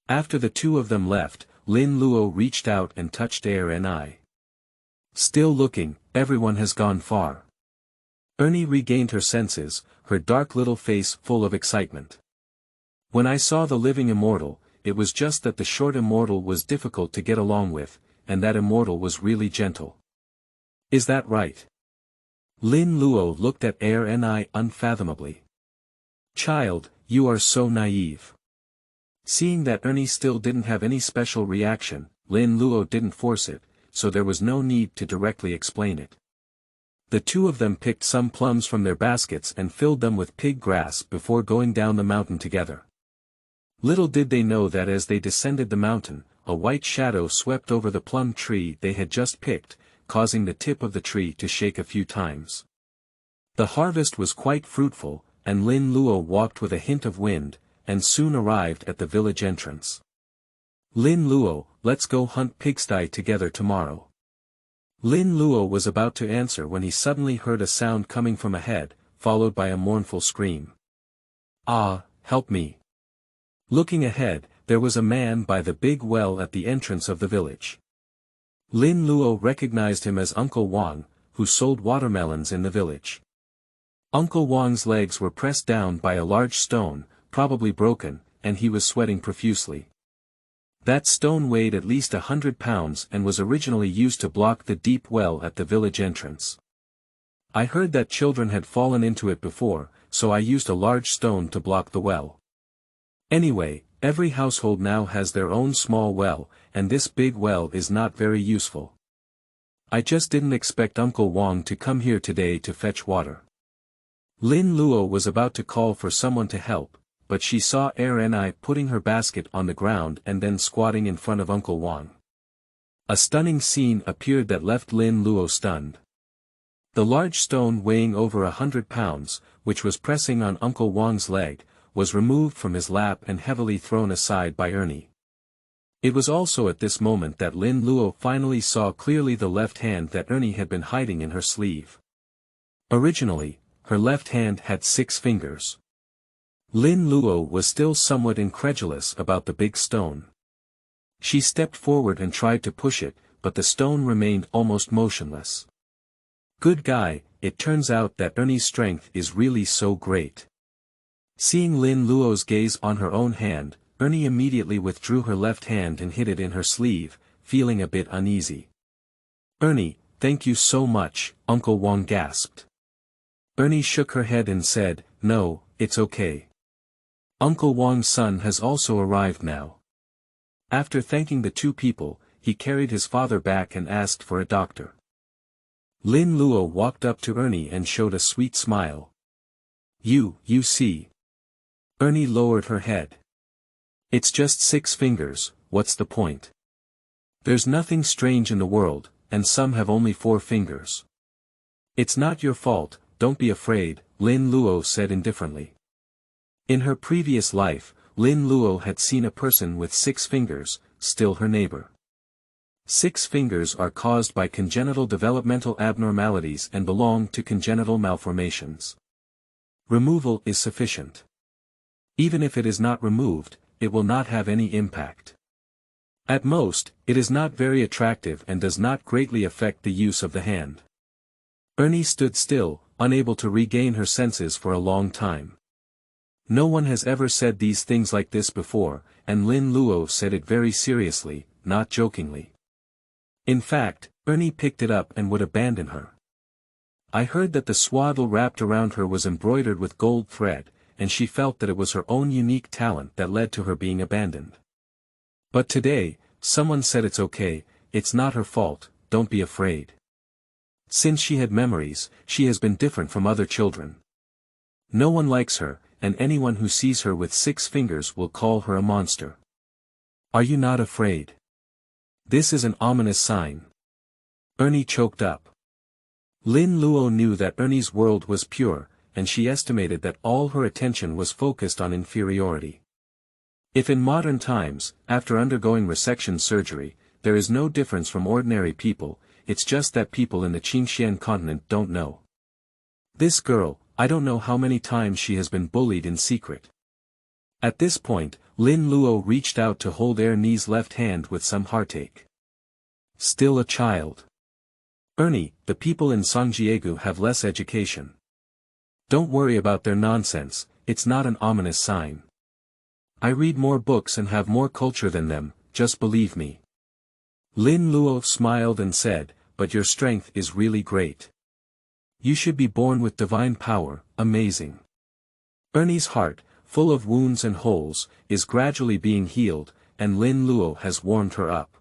After the two of them left, Lin Luo reached out and touched Ernie. Still looking, everyone has gone far. Ernie regained her senses, her dark little face full of excitement. When I saw the living immortal, it was just that the short immortal was difficult to get along with, and that immortal was really gentle. Is that right? Lin Luo looked at Ernie unfathomably. Child, you are so naive. Seeing that Ernie still didn't have any special reaction, Lin Luo didn't force it, so there was no need to directly explain it. The two of them picked some plums from their baskets and filled them with pig grass before going down the mountain together. Little did they know that as they descended the mountain, a white shadow swept over the plum tree they had just picked, causing the tip of the tree to shake a few times. The harvest was quite fruitful, and Lin Luo walked with a hint of wind, and soon arrived at the village entrance. Lin Luo, let's go hunt pigsty together tomorrow. Lin Luo was about to answer when he suddenly heard a sound coming from ahead, followed by a mournful scream. Ah, help me. Looking ahead, there was a man by the big well at the entrance of the village. Lin Luo recognized him as Uncle Wang, who sold watermelons in the village. Uncle Wang's legs were pressed down by a large stone, probably broken, and he was sweating profusely. That stone weighed at least 100 pounds and was originally used to block the deep well at the village entrance. I heard that children had fallen into it before, so I used a large stone to block the well. Anyway, every household now has their own small well, and this big well is not very useful. I just didn't expect Uncle Wang to come here today to fetch water. Lin Luo was about to call for someone to help, but she saw Ernie putting her basket on the ground and then squatting in front of Uncle Wang. A stunning scene appeared that left Lin Luo stunned. The large stone weighing over 100 pounds, which was pressing on Uncle Wang's leg, was removed from his lap and heavily thrown aside by Ernie. It was also at this moment that Lin Luo finally saw clearly the left hand that Ernie had been hiding in her sleeve. Originally, her left hand had 6 fingers. Lin Luo was still somewhat incredulous about the big stone. She stepped forward and tried to push it, but the stone remained almost motionless. Good guy, it turns out that Ernie's strength is really so great. Seeing Lin Luo's gaze on her own hand, Ernie immediately withdrew her left hand and hid it in her sleeve, feeling a bit uneasy. Ernie, thank you so much, Uncle Wang gasped. Ernie shook her head and said, no, it's okay. Uncle Wang's son has also arrived now. After thanking the two people, he carried his father back and asked for a doctor. Lin Luo walked up to Ernie and showed a sweet smile. You see. Ernie lowered her head. It's just 6 fingers, what's the point? There's nothing strange in the world, and some have only 4 fingers. It's not your fault, don't be afraid, Lin Luo said indifferently. In her previous life, Lin Luo had seen a person with 6 fingers, still her neighbor. 6 fingers are caused by congenital developmental abnormalities and belong to congenital malformations. Removal is sufficient. Even if it is not removed, it will not have any impact. At most, it is not very attractive and does not greatly affect the use of the hand. Ernie stood still, unable to regain her senses for a long time. No one has ever said these things like this before, and Lin Luo said it very seriously, not jokingly. In fact, Ernie picked it up and would abandon her. I heard that the swaddle wrapped around her was embroidered with gold thread, and she felt that it was her own unique talent that led to her being abandoned. But today, someone said it's okay, it's not her fault, don't be afraid. Since she had memories, she has been different from other children. No one likes her, and anyone who sees her with 6 fingers will call her a monster. Are you not afraid? This is an ominous sign. Ernie choked up. Lin Luo knew that Ernie's world was pure, and she estimated that all her attention was focused on inferiority. If in modern times, after undergoing resection surgery, there is no difference from ordinary people, it's just that people in the Chenjian continent don't know. This girl, I don't know how many times she has been bullied in secret. At this point, Lin Luo reached out to hold Ernie's left hand with some heartache. Still a child. Ernie, the people in Songjiegu have less education. Don't worry about their nonsense, it's not an ominous sign. I read more books and have more culture than them, just believe me. Lin Luo smiled and said, but your strength is really great. You should be born with divine power, amazing. Ernie's heart, full of wounds and holes, is gradually being healed, and Lin Luo has warmed her up.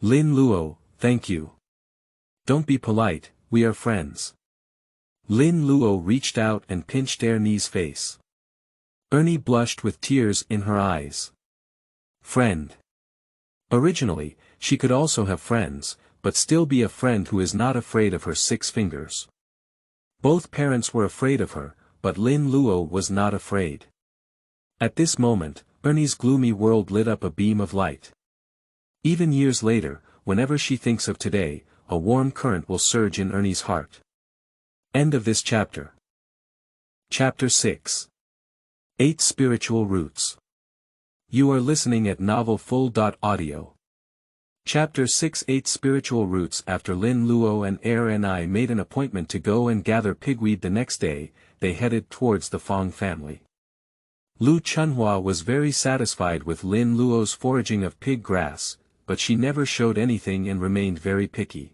Lin Luo, thank you. Don't be polite, we are friends. Lin Luo reached out and pinched Ernie's face. Ernie blushed with tears in her eyes. Friend. Originally, she could also have friends, but still be a friend who is not afraid of her 6 fingers. Both parents were afraid of her, but Lin Luo was not afraid. At this moment, Ernie's gloomy world lit up a beam of light. Even years later, whenever she thinks of today, a warm current will surge in Ernie's heart. End of this chapter. Chapter 6. 8 Spiritual Roots. You are listening at novelfull.audio. Chapter 6 8 Spiritual Roots. After Lin Luo and and I made an appointment to go and gather pigweed the next day, they headed towards the Fong family. Lu Chunhua was very satisfied with Lin Luo's foraging of pig grass, but she never showed anything and remained very picky.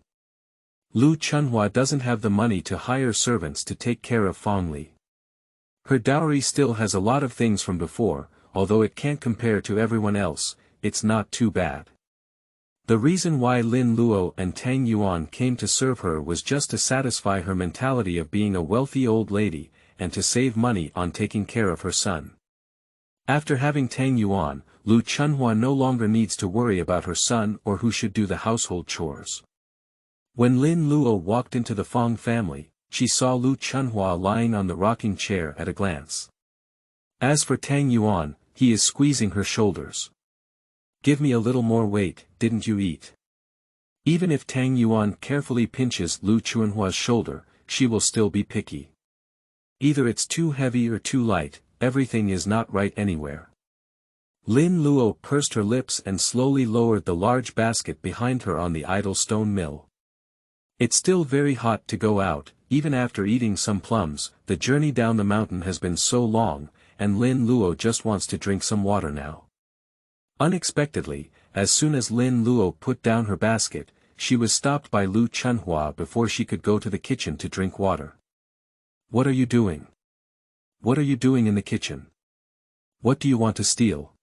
Lu Chunhua doesn't have the money to hire servants to take care of Fong Li. Her dowry still has a lot of things from before, although it can't compare to everyone else, it's not too bad. The reason why Lin Luo and Tang Yuan came to serve her was just to satisfy her mentality of being a wealthy old lady, and to save money on taking care of her son. After having Tang Yuan, Lu Chunhua no longer needs to worry about her son or who should do the household chores. When Lin Luo walked into the Fong family, she saw Lu Chunhua lying on the rocking chair at a glance. As for Tang Yuan, he is squeezing her shoulders. Give me a little more weight, didn't you eat? Even if Tang Yuan carefully pinches Lu Chunhua's shoulder, she will still be picky. Either it's too heavy or too light, everything is not right anywhere. Lin Luo pursed her lips and slowly lowered the large basket behind her on the idle stone mill. It's still very hot to go out, even after eating some plums, the journey down the mountain has been so long, and Lin Luo just wants to drink some water now. Unexpectedly, as soon as Lin Luo put down her basket, she was stopped by Lu Chunhua before she could go to the kitchen to drink water. What are you doing? What are you doing in the kitchen? What do you want to steal?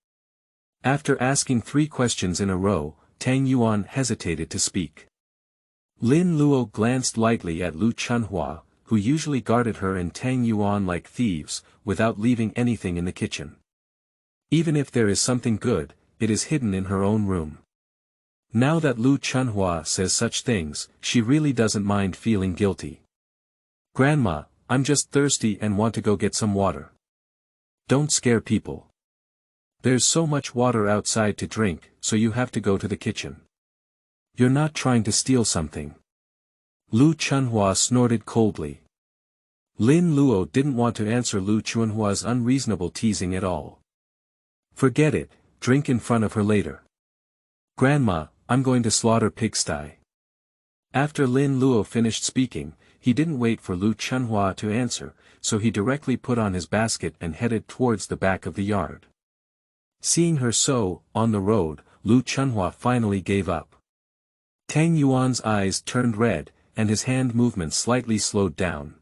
After asking 3 questions in a row, Tang Yuan hesitated to speak. Lin Luo glanced lightly at Lu Chunhua, who usually guarded her and Tang Yuan like thieves, without leaving anything in the kitchen. Even if there is something good, it is hidden in her own room. Now that Lu Chunhua says such things, she really doesn't mind feeling guilty. Grandma, I'm just thirsty and want to go get some water. Don't scare people. There's so much water outside to drink, so you have to go to the kitchen. You're not trying to steal something. Lu Chunhua snorted coldly. Lin Luo didn't want to answer Lu Chunhua's unreasonable teasing at all. Forget it, drink in front of her later. Grandma, I'm going to slaughter pigsty. After Lin Luo finished speaking, He didn't wait for Lu Chunhua to answer, so he directly put on his basket and headed towards the back of the yard. Seeing her so, on the road, Lu Chunhua finally gave up. Tang Yuan's eyes turned red, and his hand movement slightly slowed down.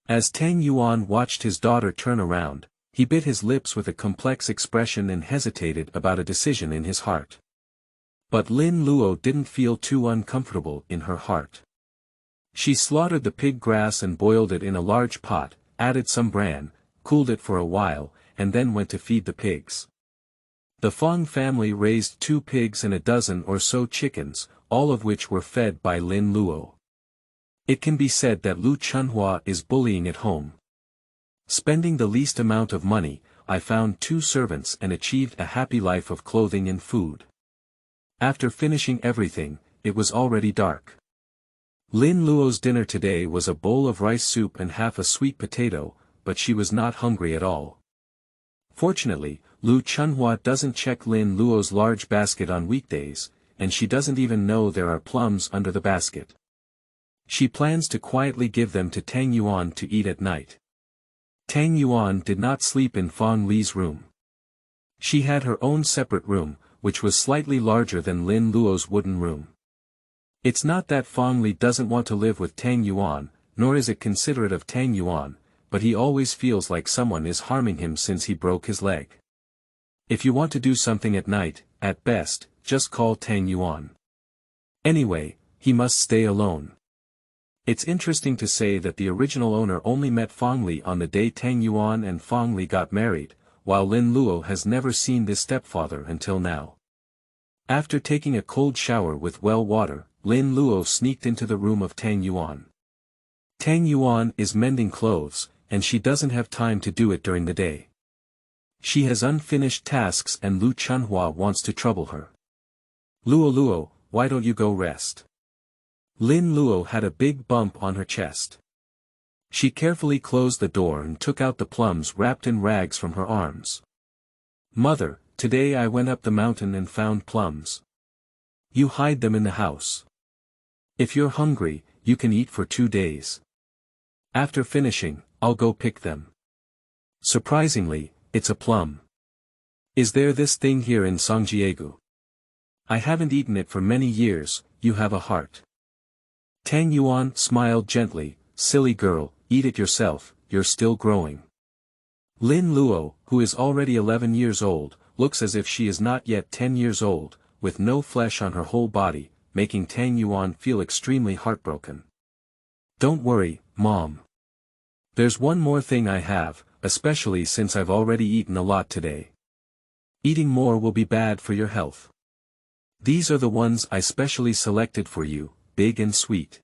As Tang Yuan watched his daughter turn around, he bit his lips with a complex expression and hesitated about a decision in his heart. But Lin Luo didn't feel too uncomfortable in her heart. She slaughtered the pig grass and boiled it in a large pot, added some bran, cooled it for a while, and then went to feed the pigs. The Fong family raised 2 pigs and a dozen or so chickens, all of which were fed by Lin Luo. It can be said that Lu Chunhua is bullying at home. Spending the least amount of money, I found 2 servants and achieved a happy life of clothing and food. After finishing everything, it was already dark. Lin Luo's dinner today was a bowl of rice soup and half a sweet potato, but she was not hungry at all. Fortunately, Lu Chunhua doesn't check Lin Luo's large basket on weekdays, and she doesn't even know there are plums under the basket. She plans to quietly give them to Tang Yuan to eat at night. Tang Yuan did not sleep in Fong Li's room. She had her own separate room, which was slightly larger than Lin Luo's wooden room. It's not that Fong Li doesn't want to live with Tang Yuan, nor is it considerate of Tang Yuan, but he always feels like someone is harming him since he broke his leg. If you want to do something at night, at best, just call Tang Yuan. Anyway, he must stay alone. It's interesting to say that the original owner only met Fong Li on the day Tang Yuan and Fong Li got married, while Lin Luo has never seen this stepfather until now. After taking a cold shower with well water, Lin Luo sneaked into the room of Tang Yuan. Tang Yuan is mending clothes, and she doesn't have time to do it during the day. She has unfinished tasks and Lu Chunhua wants to trouble her. Luo, why don't you go rest? Lin Luo had a big bump on her chest. She carefully closed the door and took out the plums wrapped in rags from her arms. Mother, today I went up the mountain and found plums. You hide them in the house. If you're hungry, you can eat for 2 days. After finishing, I'll go pick them. Surprisingly, it's a plum. Is there this thing here in Songjiegu? I haven't eaten it for many years. You have a heart. Tang Yuan smiled gently. Silly girl, eat it yourself, you're still growing. Lin Luo, who is already 11 years old, looks as if she is not yet 10 years old, with no flesh on her whole body, making Tang Yuan feel extremely heartbroken. Don't worry, Mom. There's one more thing I have, especially since I've already eaten a lot today. Eating more will be bad for your health. These are the ones I specially selected for you, big and sweet.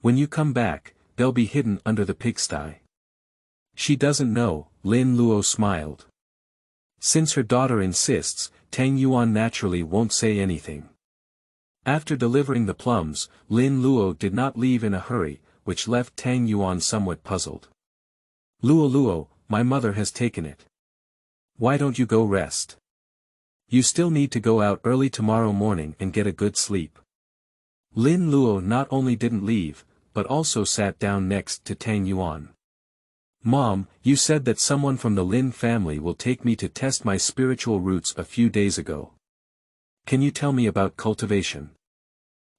When you come back, they'll be hidden under the pigsty. She doesn't know, Lin Luo smiled. Since her daughter insists, Tang Yuan naturally won't say anything. After delivering the plums, Lin Luo did not leave in a hurry, which left Tang Yuan somewhat puzzled. Luo, my mother has taken it. Why don't you go rest? You still need to go out early tomorrow morning and get a good sleep. Lin Luo not only didn't leave, but also sat down next to Tang Yuan. Mom, you said that someone from the Lin family will take me to test my spiritual roots a few days ago. Can you tell me about cultivation?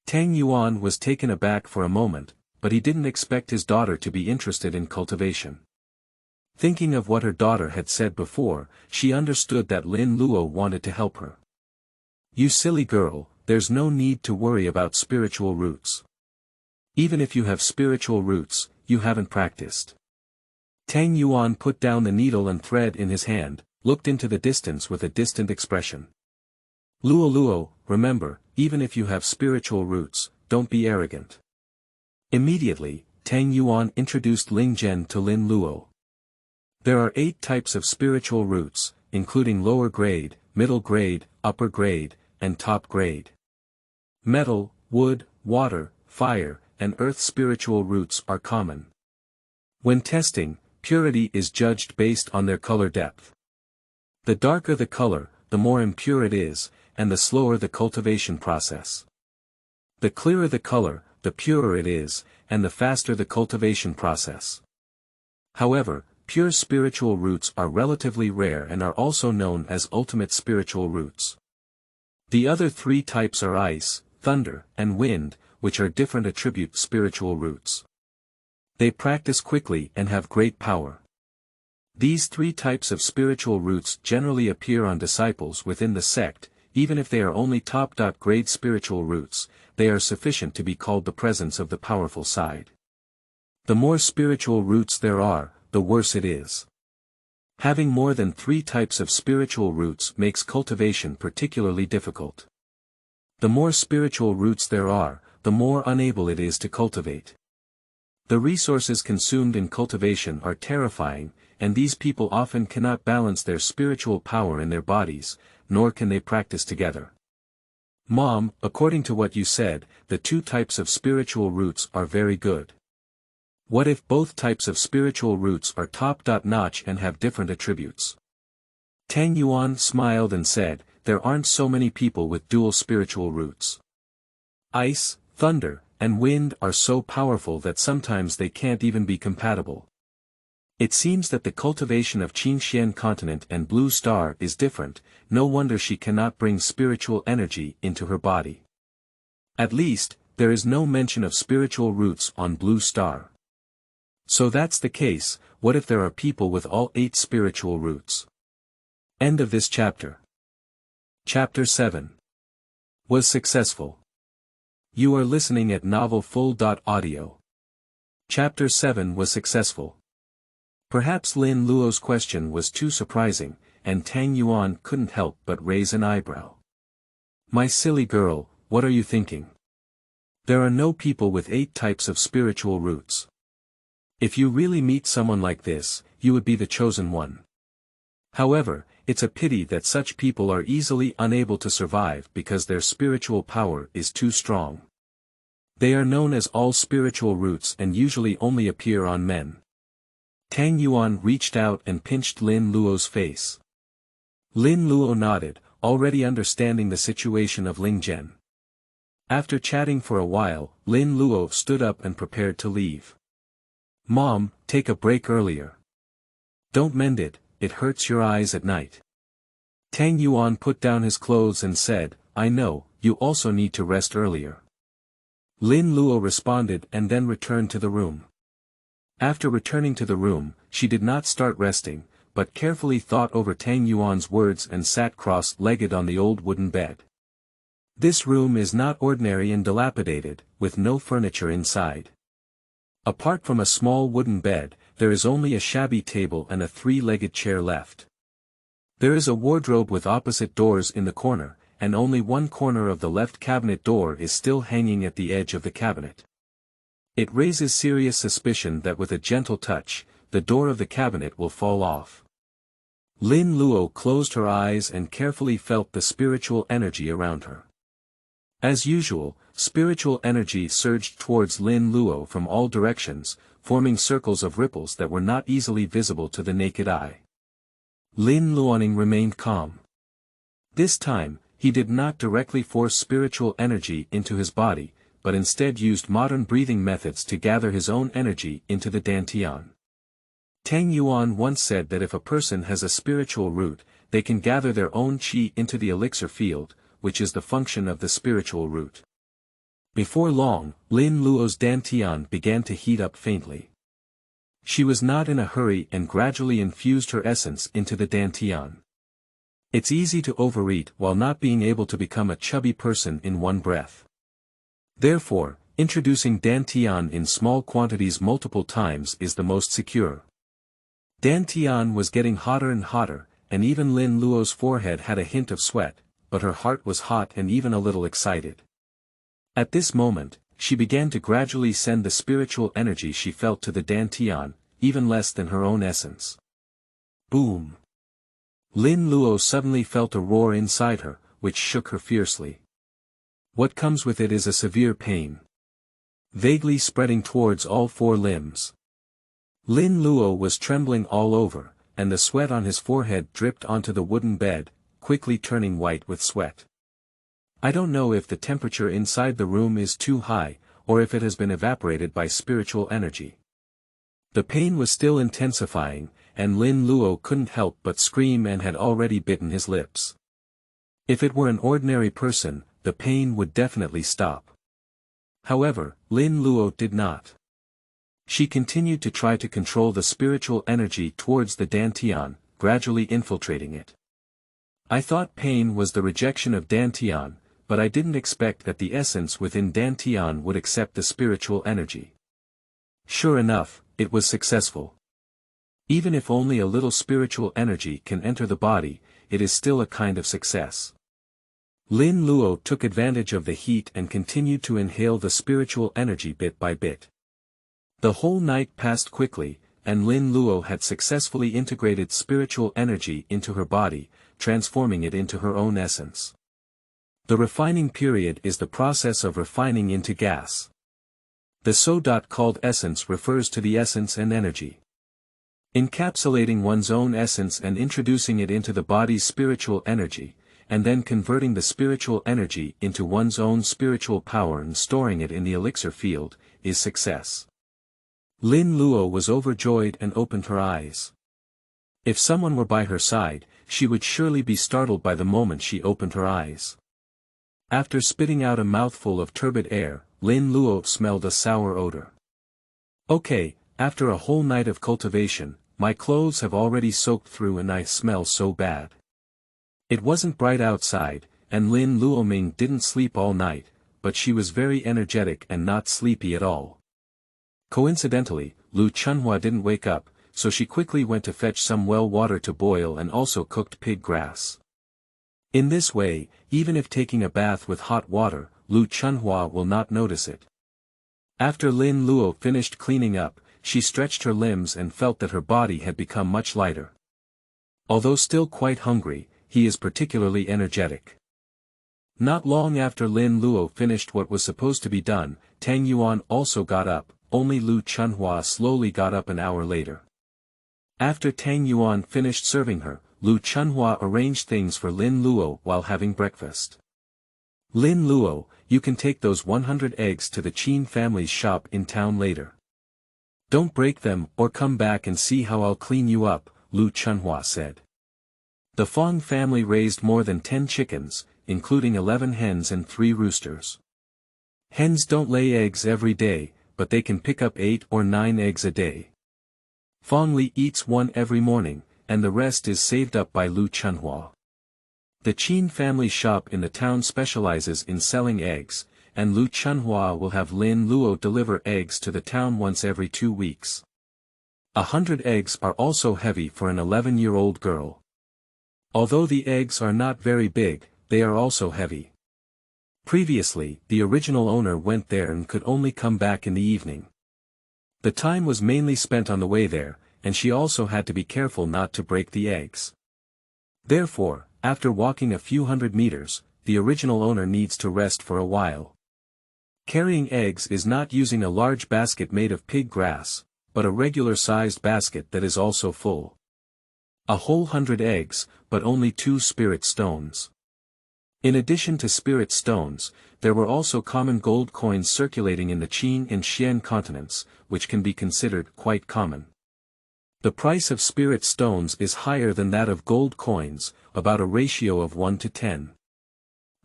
Tang Yuan was taken aback for a moment, but he didn't expect his daughter to be interested in cultivation. Thinking of what her daughter had said before, she understood that Lin Luo wanted to help her. You silly girl, there's no need to worry about spiritual roots. Even if you have spiritual roots, you haven't practiced. Tang Yuan put down the needle and thread in his hand, looked into the distance with a distant expression. Luo, remember, even if you have spiritual roots, don't be arrogant. Immediately, Tang Yuan introduced Ling Zhen to Lin Luo. There are 8 types of spiritual roots, including lower grade, middle grade, upper grade, and top grade. Metal, wood, water, fire, and earth spiritual roots are common. When testing, purity is judged based on their color depth. The darker the color, the more impure it is, and the slower the cultivation process. The clearer the color, the purer it is, and the faster the cultivation process. However, pure spiritual roots are relatively rare and are also known as ultimate spiritual roots. The other three types are ice, thunder, and wind, which are different attribute spiritual roots. They practice quickly and have great power. These three types of spiritual roots generally appear on disciples within the sect. Even if they are only top-grade spiritual roots, they are sufficient to be called the presence of the powerful side. The more spiritual roots there are, the worse it is. Having more than 3 types of spiritual roots makes cultivation particularly difficult. The more spiritual roots there are, the more unable it is to cultivate. The resources consumed in cultivation are terrifying, and these people often cannot balance their spiritual power in their bodies, nor can they practice together. Mom, according to what you said, the 2 types of spiritual roots are very good. What if both types of spiritual roots are top-notch and have different attributes? Tang Yuan smiled and said, there aren't so many people with dual spiritual roots. Ice, thunder, and wind are so powerful that sometimes they can't even be compatible. It seems that the cultivation of Chenjian continent and Blue Star is different, no wonder she cannot bring spiritual energy into her body. At least, there is no mention of spiritual roots on Blue Star. So that's the case, what if there are people with all 8 spiritual roots? End of this chapter. Chapter 7. Was successful. You are listening at novelfull.audio. Chapter 7 was successful. Perhaps Lin Luo's question was too surprising, and Tang Yuan couldn't help but raise an eyebrow. My silly girl, what are you thinking? There are no people with 8 types of spiritual roots. If you really meet someone like this, you would be the chosen one. However, it's a pity that such people are easily unable to survive because their spiritual power is too strong. They are known as all spiritual roots and usually only appear on men. Tang Yuan reached out and pinched Lin Luo's face. Lin Luo nodded, already understanding the situation of Ling Zhen. After chatting for a while, Lin Luo stood up and prepared to leave. Mom, take a break earlier. Don't mend it, it hurts your eyes at night. Tang Yuan put down his clothes and said, I know, you also need to rest earlier. Lin Luo responded and then returned to the room. After returning to the room, she did not start resting, but carefully thought over Tang Yuan's words and sat cross-legged on the old wooden bed. This room is not ordinary and dilapidated, with no furniture inside. Apart from a small wooden bed, there is only a shabby table and a 3-legged chair left. There is a wardrobe with opposite doors in the corner, and only one corner of the left cabinet door is still hanging at the edge of the cabinet. It raises serious suspicion that with a gentle touch, the door of the cabinet will fall off. Lin Luo closed her eyes and carefully felt the spiritual energy around her. As usual, spiritual energy surged towards Lin Luo from all directions, forming circles of ripples that were not easily visible to the naked eye. Lin Luoning remained calm. This time, he did not directly force spiritual energy into his body, but instead used modern breathing methods to gather his own energy into the dantian. Tang Yuan once said that if a person has a spiritual root, they can gather their own qi into the elixir field, which is the function of the spiritual root. Before long, Lin Luo's dantian began to heat up faintly. She was not in a hurry and gradually infused her essence into the dantian. It's easy to overeat while not being able to become a chubby person in one breath. Therefore, introducing dantian in small quantities multiple times is the most secure. Dantian was getting hotter and hotter, and even Lin Luo's forehead had a hint of sweat, but her heart was hot and even a little excited. At this moment, she began to gradually send the spiritual energy she felt to the dantian, even less than her own essence. Boom! Lin Luo suddenly felt a roar inside her, which shook her fiercely. What comes with it is a severe pain, vaguely spreading towards all 4 limbs. Lin Luo was trembling all over, and the sweat on his forehead dripped onto the wooden bed, quickly turning white with sweat. I don't know if the temperature inside the room is too high, or if it has been evaporated by spiritual energy. The pain was still intensifying, and Lin Luo couldn't help but scream and had already bitten his lips. If it were an ordinary person, the pain would definitely stop. However, Lin Luo did not. She continued to try to control the spiritual energy towards the dantian, gradually infiltrating it. I thought pain was the rejection of dantian, but I didn't expect that the essence within dantian would accept the spiritual energy. Sure enough, it was successful. Even if only a little spiritual energy can enter the body, it is still a kind of success. Lin Luo took advantage of the heat and continued to inhale the spiritual energy bit by bit. The whole night passed quickly, and Lin Luo had successfully integrated spiritual energy into her body, transforming it into her own essence. The refining period is the process of refining into gas. The so-called essence refers to the essence and energy. Encapsulating one's own essence and introducing it into the body's spiritual energy, and then converting the spiritual energy into one's own spiritual power and storing it in the elixir field, is success. Lin Luo was overjoyed and opened her eyes. If someone were by her side, she would surely be startled by the moment she opened her eyes. After spitting out a mouthful of turbid air, Lin Luo smelled a sour odor. Okay, after a whole night of cultivation, my clothes have already soaked through and I smell so bad. It wasn't bright outside, and Lin Luoming didn't sleep all night, but she was very energetic and not sleepy at all. Coincidentally, Lu Chunhua didn't wake up, so she quickly went to fetch some well water to boil and also cooked pig grass. In this way, even if taking a bath with hot water, Lu Chunhua will not notice it. After Lin Luo finished cleaning up, she stretched her limbs and felt that her body had become much lighter. Although still quite hungry, he is particularly energetic. Not long after Lin Luo finished what was supposed to be done, Tang Yuan also got up, only Lu Chunhua slowly got up an hour later. After Tang Yuan finished serving her, Lu Chunhua arranged things for Lin Luo while having breakfast. Lin Luo, you can take those 100 eggs to the Qin family's shop in town later. Don't break them or come back and see how I'll clean you up, Lu Chunhua said. The Fong family raised more than 10 chickens, including 11 hens and 3 roosters. Hens don't lay eggs every day, but they can pick up 8 or 9 eggs a day. Fong Li eats one every morning, and the rest is saved up by Lu Chunhua. The Qin family shop in the town specializes in selling eggs, and Lu Chunhua will have Lin Luo deliver eggs to the town once every 2 weeks. 100 eggs are also heavy for an 11-year-old girl. Although the eggs are not very big, they are also heavy. Previously, the original owner went there and could only come back in the evening. The time was mainly spent on the way there, and she also had to be careful not to break the eggs. Therefore, after walking a few hundred meters, the original owner needs to rest for a while. Carrying eggs is not using a large basket made of pig grass, but a regular-sized basket that is also full. A whole 100 eggs, but only 2 spirit stones. In addition to spirit stones, there were also common gold coins circulating in the Qin and Xian continents, which can be considered quite common. The price of spirit stones is higher than that of gold coins, about a ratio of 1 to 10.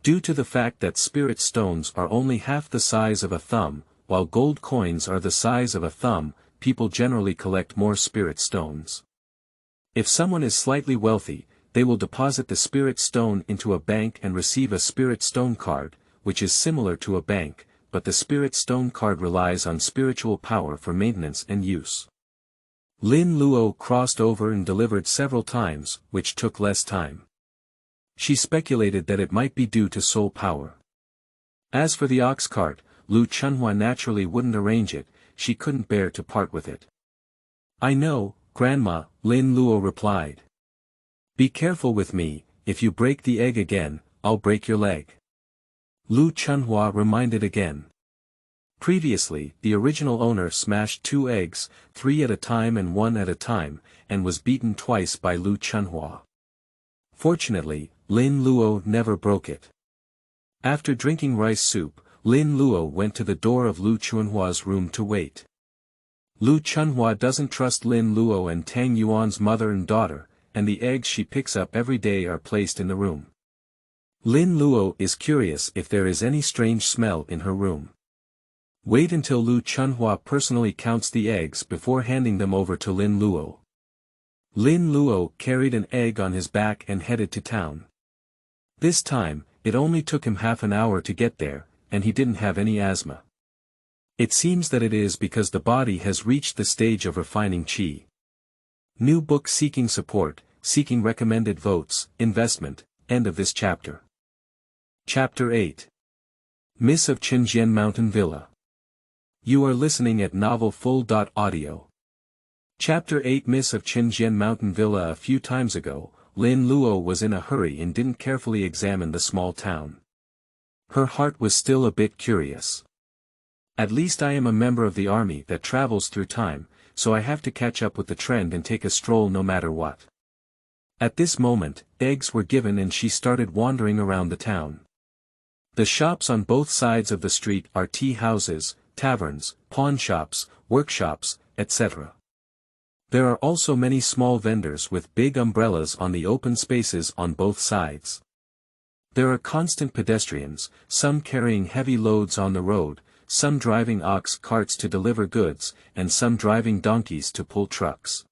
Due to the fact that spirit stones are only half the size of a thumb, while gold coins are the size of a thumb, people generally collect more spirit stones. If someone is slightly wealthy, they will deposit the spirit stone into a bank and receive a spirit stone card, which is similar to a bank, but the spirit stone card relies on spiritual power for maintenance and use. Lin Luo crossed over and delivered several times, which took less time. She speculated that it might be due to soul power. As for the ox cart, Lu Chunhua naturally wouldn't arrange it, she couldn't bear to part with it. I know, Grandma, Lin Luo replied. Be careful with me, if you break the egg again, I'll break your leg. Lu Chunhua reminded again. Previously, the original owner smashed 2 eggs, 3 at a time and 1 at a time, and was beaten twice by Lu Chunhua. Fortunately, Lin Luo never broke it. After drinking rice soup, Lin Luo went to the door of Lu Chunhua's room to wait. Lu Chunhua doesn't trust Lin Luo and Tang Yuan's mother and daughter, and the eggs she picks up every day are placed in the room. Lin Luo is curious if there is any strange smell in her room. Wait until Lu Chunhua personally counts the eggs before handing them over to Lin Luo. Lin Luo carried an egg on his back and headed to town. This time, it only took him half an hour to get there, and he didn't have any asthma. It seems that it is because the body has reached the stage of refining qi. New book seeking support, seeking recommended votes, investment, end of this chapter. Chapter 8. Miss of Chenjian Mountain Villa. You are listening at novelfull.audio. Chapter 8. Miss of Chenjian Mountain Villa. A few times ago, Lin Luo was in a hurry and didn't carefully examine the small town. Her heart was still a bit curious. At least I am a member of the army that travels through time, so I have to catch up with the trend and take a stroll no matter what. At this moment, eggs were given and she started wandering around the town. The shops on both sides of the street are tea houses, taverns, pawn shops, workshops, etc. There are also many small vendors with big umbrellas on the open spaces on both sides. There are constant pedestrians, some carrying heavy loads on the road, some driving ox carts to deliver goods, and some driving donkeys to pull trucks.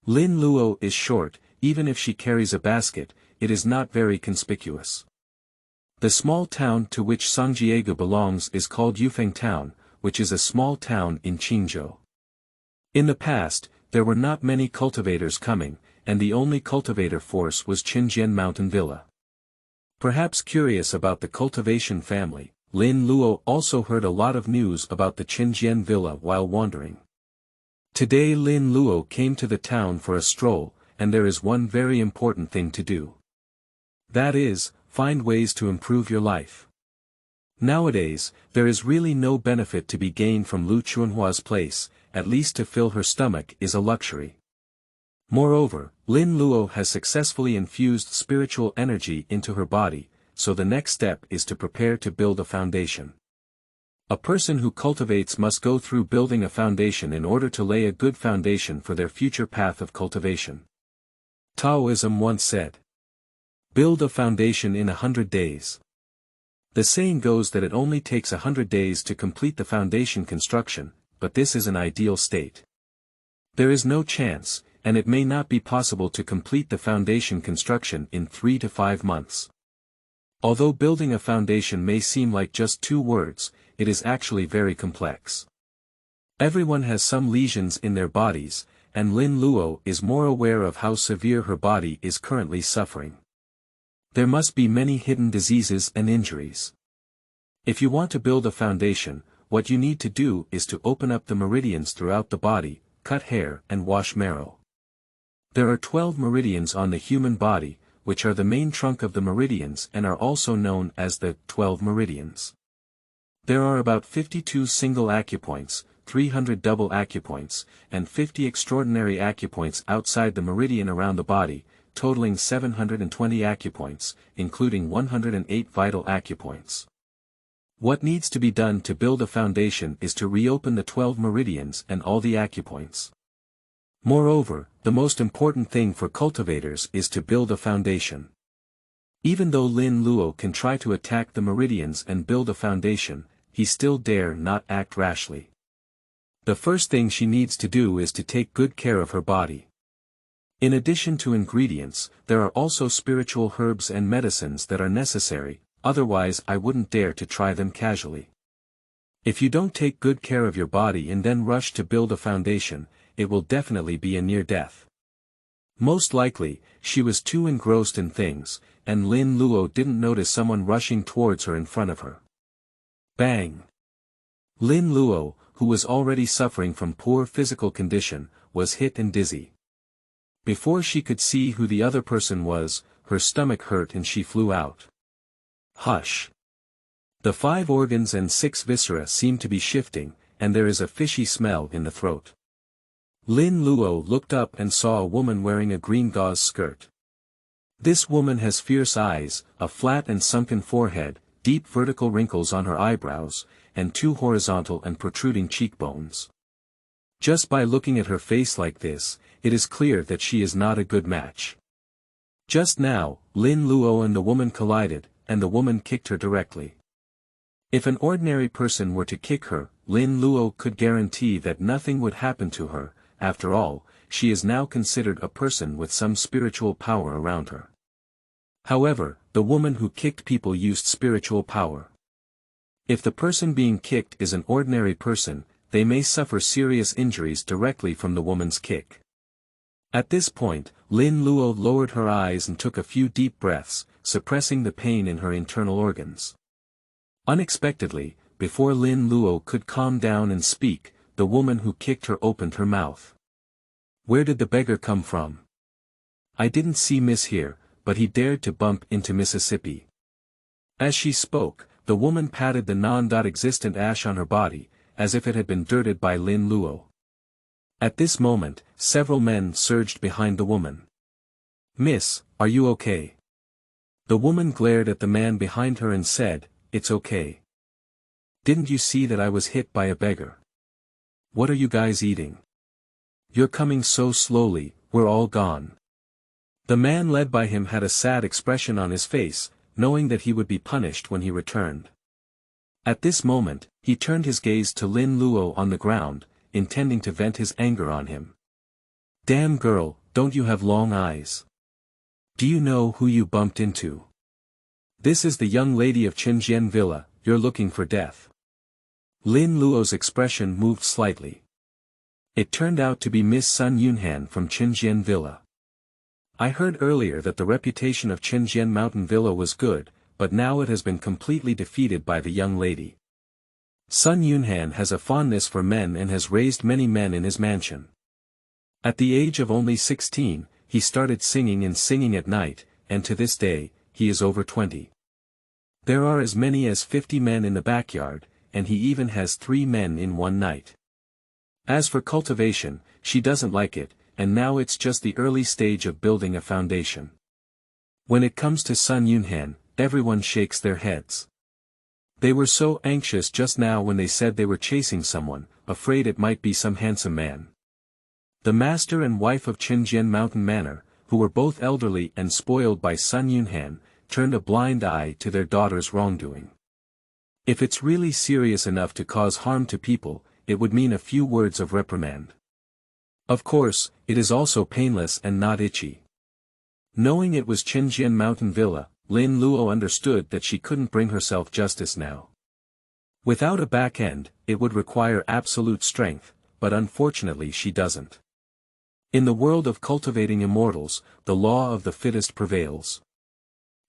Lin Luo is short, even if she carries a basket, it is not very conspicuous. The small town to which Songjiegu belongs is called Yufeng Town, which is a small town in Qingzhou. In the past, there were not many cultivators coming, and the only cultivator force was Chenjian Mountain Villa. Perhaps curious about the cultivation family, Lin Luo also heard a lot of news about the Chenjian Villa while wandering. Today Lin Luo came to the town for a stroll, and there is one very important thing to do. That is, find ways to improve your life. Nowadays, there is really no benefit to be gained from Lu Chunhua's place, at least to fill her stomach is a luxury. Moreover, Lin Luo has successfully infused spiritual energy into her body, so the next step is to prepare to build a foundation. A person who cultivates must go through building a foundation in order to lay a good foundation for their future path of cultivation. Taoism once said, "Build a foundation in 100 days." The saying goes that it only takes 100 days to complete the foundation construction, but this is an ideal state. There is no chance, and it may not be possible to complete the foundation construction in 3 to 5 months. Although building a foundation may seem like just 2 words, it is actually very complex. Everyone has some lesions in their bodies, and Lin Luo is more aware of how severe her body is currently suffering. There must be many hidden diseases and injuries. If you want to build a foundation, what you need to do is to open up the meridians throughout the body, cut hair and wash marrow. There are 12 meridians on the human body, which are the main trunk of the meridians and are also known as the 12 meridians. There are about 52 single acupoints, 300 double acupoints, and 50 extraordinary acupoints outside the meridian around the body, totaling 720 acupoints, including 108 vital acupoints. What needs to be done to build a foundation is to reopen the 12 meridians and all the acupoints. Moreover, the most important thing for cultivators is to build a foundation. Even though Lin Luo can try to attack the meridians and build a foundation, he still dare not act rashly. The first thing she needs to do is to take good care of her body. In addition to ingredients, there are also spiritual herbs and medicines that are necessary, otherwise I wouldn't dare to try them casually. If you don't take good care of your body and then rush to build a foundation, it will definitely be a near death. Most likely, she was too engrossed in things, and Lin Luo didn't notice someone rushing towards her in front of her. Bang! Lin Luo, who was already suffering from poor physical condition, was hit and dizzy. Before she could see who the other person was, her stomach hurt and she flew out. Hush! The 5 organs and 6 viscera seem to be shifting, and there is a fishy smell in the throat. Lin Luo looked up and saw a woman wearing a green gauze skirt. This woman has fierce eyes, a flat and sunken forehead, deep vertical wrinkles on her eyebrows, and 2 horizontal and protruding cheekbones. Just by looking at her face like this, it is clear that she is not a good match. Just now, Lin Luo and the woman collided, and the woman kicked her directly. If an ordinary person were to kick her, Lin Luo could guarantee that nothing would happen to her. After all, she is now considered a person with some spiritual power around her. However, the woman who kicked people used spiritual power. If the person being kicked is an ordinary person, they may suffer serious injuries directly from the woman's kick. At this point, Lin Luo lowered her eyes and took a few deep breaths, suppressing the pain in her internal organs. Unexpectedly, before Lin Luo could calm down and speak, the woman who kicked her opened her mouth. "Where did the beggar come from? I didn't see Miss here, but he dared to bump into Mississippi." As she spoke, the woman patted the non-existent ash on her body, as if it had been dirted by Lin Luo. At this moment, several men surged behind the woman. "Miss, are you okay?" The woman glared at the man behind her and said, "It's okay. Didn't you see that I was hit by a beggar? What are you guys eating? You're coming so slowly, we're all gone." The man led by him had a sad expression on his face, knowing that he would be punished when he returned. At this moment, he turned his gaze to Lin Luo on the ground, intending to vent his anger on him. "Damn girl, don't you have long eyes? Do you know who you bumped into? This is the young lady of Chenjian Villa. You're looking for death." Lin Luo's expression moved slightly. It turned out to be Miss Sun Yunhan from Chenjian Villa. I heard earlier that the reputation of Chenjian Mountain Villa was good, but now it has been completely defeated by the young lady. Sun Yunhan has a fondness for men and has raised many men in his mansion. At the age of only 16, he started singing at night, and to this day, he is over 20. There are as many as 50 men in the backyard, and he even has 3 men in one night. As for cultivation, she doesn't like it, and now it's just the early stage of building a foundation. When it comes to Sun Yunhan, everyone shakes their heads. They were so anxious just now when they said they were chasing someone, afraid it might be some handsome man. The master and wife of Chenjian Mountain Manor, who were both elderly and spoiled by Sun Yunhan, turned a blind eye to their daughter's wrongdoing. If it's really serious enough to cause harm to people, it would mean a few words of reprimand. Of course, it is also painless and not itchy. Knowing it was Chenjian Mountain Villa, Lin Luo understood that she couldn't bring herself justice now. Without a back end, it would require absolute strength, but unfortunately she doesn't. In the world of cultivating immortals, the law of the fittest prevails.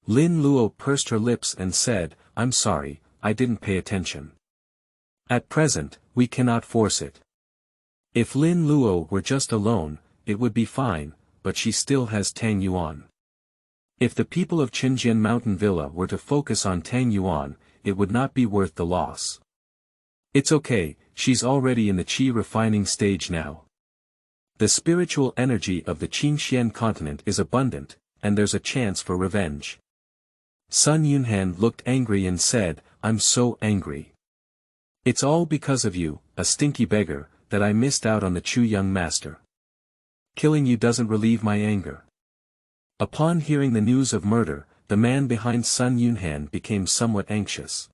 Lin Luo pursed her lips and said, "I'm sorry, I didn't pay attention. At present, we cannot force it." If Lin Luo were just alone, it would be fine, but she still has Tang Yuan. If the people of Chenjian Mountain Villa were to focus on Tang Yuan, it would not be worth the loss. It's okay, she's already in the qi refining stage now. The spiritual energy of the Qingxian continent is abundant, and there's a chance for revenge. Sun Yunhan looked angry and said, "I'm so angry. It's all because of you, a stinky beggar, that I missed out on the Chu young master. Killing you doesn't relieve my anger." Upon hearing the news of murder, the man behind Sun Yunhan became somewhat anxious.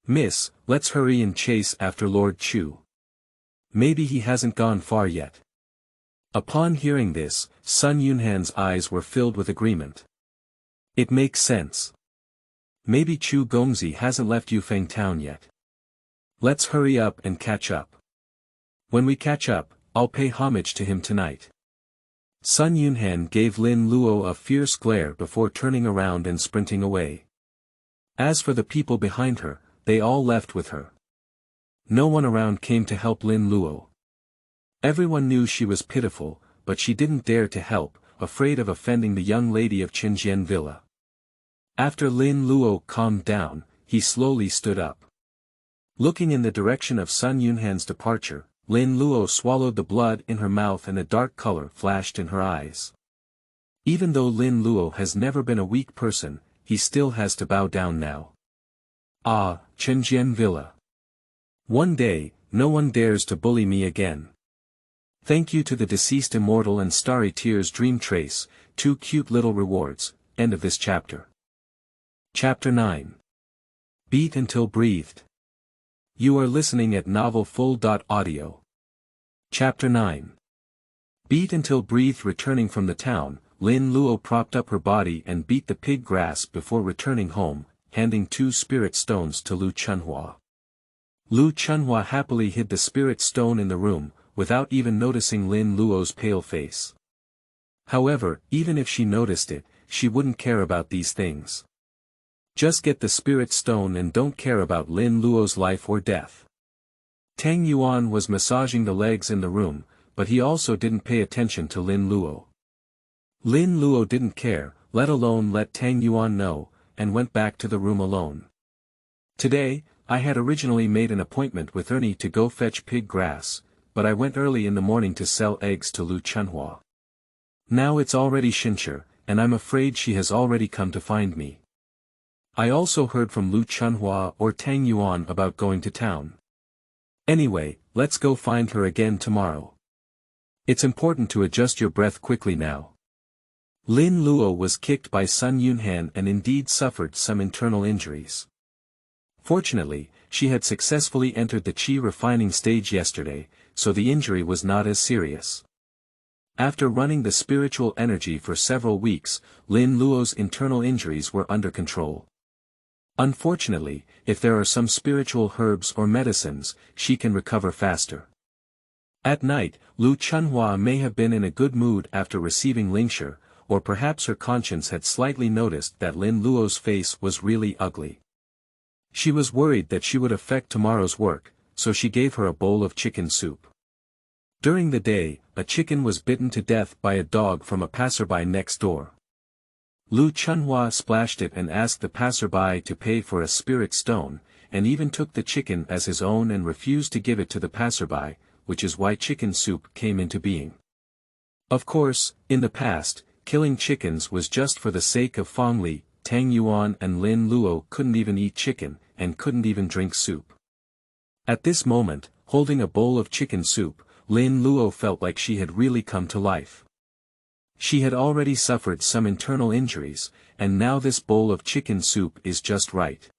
"Miss, let's hurry and chase after Lord Chu. Maybe he hasn't gone far yet." Upon hearing this, Sun Yunhan's eyes were filled with agreement. It makes sense. Maybe Chu Gongzi hasn't left Yufeng town yet. Let's hurry up and catch up. When we catch up, I'll pay homage to him tonight. Sun Yunhan gave Lin Luo a fierce glare before turning around and sprinting away. As for the people behind her, they all left with her. No one around came to help Lin Luo. Everyone knew she was pitiful, but she didn't dare to help, afraid of offending the young lady of Chenjian Villa. After Lin Luo calmed down, he slowly stood up. Looking in the direction of Sun Yunhan's departure, Lin Luo swallowed the blood in her mouth and a dark color flashed in her eyes. Even though Lin Luo has never been a weak person, he still has to bow down now. Ah, Chenjian Villa. One day, no one dares to bully me again. Thank you to the deceased immortal and Starry Tears Dream Trace, 2 cute little rewards. End of this chapter. Chapter 9. Beat Until Breathed. You are listening at novelfull.audio. Chapter 9. Beat Until Breathed. Returning from the town, Lin Luo propped up her body and beat the pig grass before returning home, handing 2 spirit stones to Lu Chunhua. Lu Chunhua happily hid the spirit stone in the room, without even noticing Lin Luo's pale face. However, even if she noticed it, she wouldn't care about these things. Just get the spirit stone and don't care about Lin Luo's life or death. Tang Yuan was massaging the legs in the room, but he also didn't pay attention to Lin Luo. Lin Luo didn't care, let alone let Tang Yuan know, and went back to the room alone. Today, I had originally made an appointment with Ernie to go fetch pig grass, but I went early in the morning to sell eggs to Lu Chunhua. Now it's already Xinche, and I'm afraid she has already come to find me. I also heard from Lu Chunhua or Tang Yuan about going to town. Anyway, let's go find her again tomorrow. It's important to adjust your breath quickly now. Lin Luo was kicked by Sun Yunhan and indeed suffered some internal injuries. Fortunately, she had successfully entered the qi refining stage yesterday, so the injury was not as serious. After running the spiritual energy for several weeks, Lin Luo's internal injuries were under control. Unfortunately, if there are some spiritual herbs or medicines, she can recover faster. At night, Lu Chunhua may have been in a good mood after receiving Lingshi, or perhaps her conscience had slightly noticed that Lin Luo's face was really ugly. She was worried that she would affect tomorrow's work, so she gave her a bowl of chicken soup. During the day, a chicken was bitten to death by a dog from a passerby next door. Lu Chunhua splashed it and asked the passerby to pay for a spirit stone, and even took the chicken as his own and refused to give it to the passerby, which is why chicken soup came into being. Of course, in the past, killing chickens was just for the sake of Fangli. Tang Yuan and Lin Luo couldn't even eat chicken, and couldn't even drink soup. At this moment, holding a bowl of chicken soup, Lin Luo felt like she had really come to life. She had already suffered some internal injuries, and now this bowl of chicken soup is just right.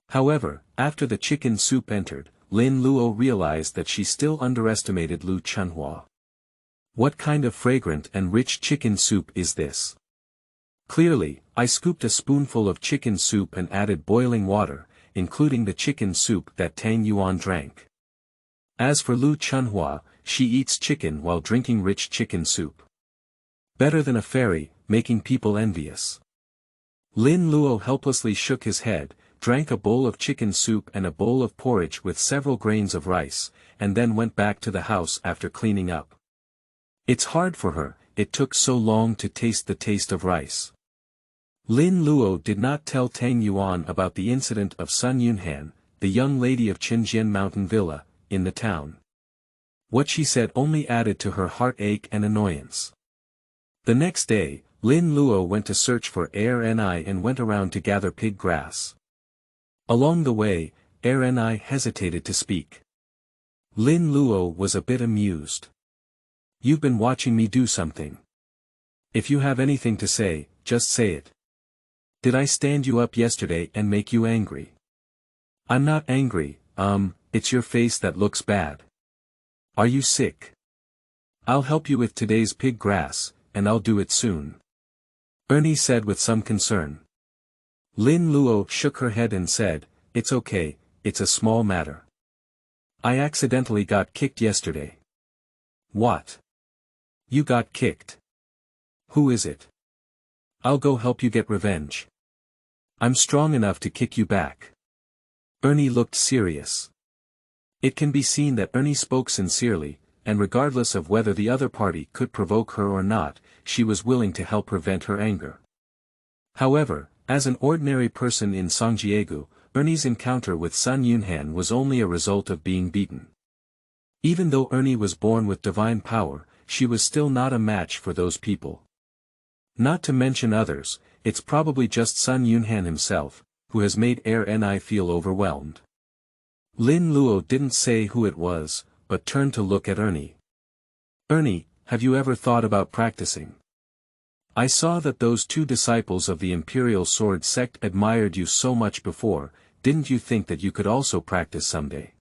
However, after the chicken soup entered, Lin Luo realized that she still underestimated Lu Chunhua. What kind of fragrant and rich chicken soup is this? Clearly, I scooped a spoonful of chicken soup and added boiling water, including the chicken soup that Tang Yuan drank. As for Lu Chunhua, she eats chicken while drinking rich chicken soup. Better than a fairy, making people envious. Lin Luo helplessly shook his head, drank a bowl of chicken soup and a bowl of porridge with several grains of rice, and then went back to the house after cleaning up. It's hard for her, it took so long to taste the taste of rice. Lin Luo did not tell Tang Yuan about the incident of Sun Yunhan, the young lady of Chenjian Mountain Villa, in the town. What she said only added to her heartache and annoyance. The next day, Lin Luo went to search for Erni and went around to gather pig grass. Along the way, Erni hesitated to speak. Lin Luo was a bit amused. You've been watching me do something. If you have anything to say, just say it. Did I stand you up yesterday and make you angry? I'm not angry, it's your face that looks bad. Are you sick? I'll help you with today's pig grass, and I'll do it soon. Ernie said with some concern. Lin Luo shook her head and said, it's okay, it's a small matter. I accidentally got kicked yesterday. What? You got kicked? Who is it? I'll go help you get revenge. I'm strong enough to kick you back. Ernie looked serious. It can be seen that Ernie spoke sincerely, and regardless of whether the other party could provoke her or not, she was willing to help prevent her anger. However, as an ordinary person in Songjiegu, Ernie's encounter with Sun Yunhan was only a result of being beaten. Even though Ernie was born with divine power, she was still not a match for those people. Not to mention others, it's probably just Sun Yunhan himself, who has made Ernie feel overwhelmed. Lin Luo didn't say who it was, but turned to look at Ernie. Ernie, have you ever thought about practicing? I saw that those 2 disciples of the Imperial Sword sect admired you so much before, didn't you think that you could also practice someday?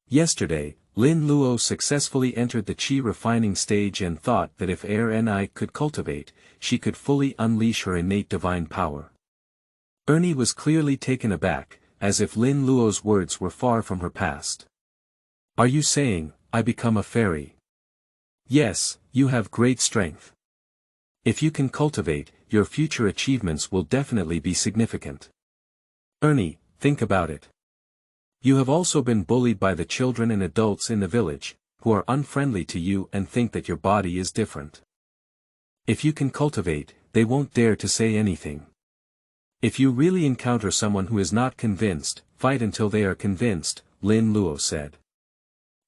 Yesterday, Lin Luo successfully entered the qi refining stage and thought that if Ernie could cultivate, she could fully unleash her innate divine power. Ernie was clearly taken aback, as if Lin Luo's words were far from her past. Are you saying, I become a fairy? Yes, you have great strength. If you can cultivate, your future achievements will definitely be significant. Ernie, think about it. You have also been bullied by the children and adults in the village, who are unfriendly to you and think that your body is different. If you can cultivate, they won't dare to say anything. If you really encounter someone who is not convinced, fight until they are convinced, Lin Luo said.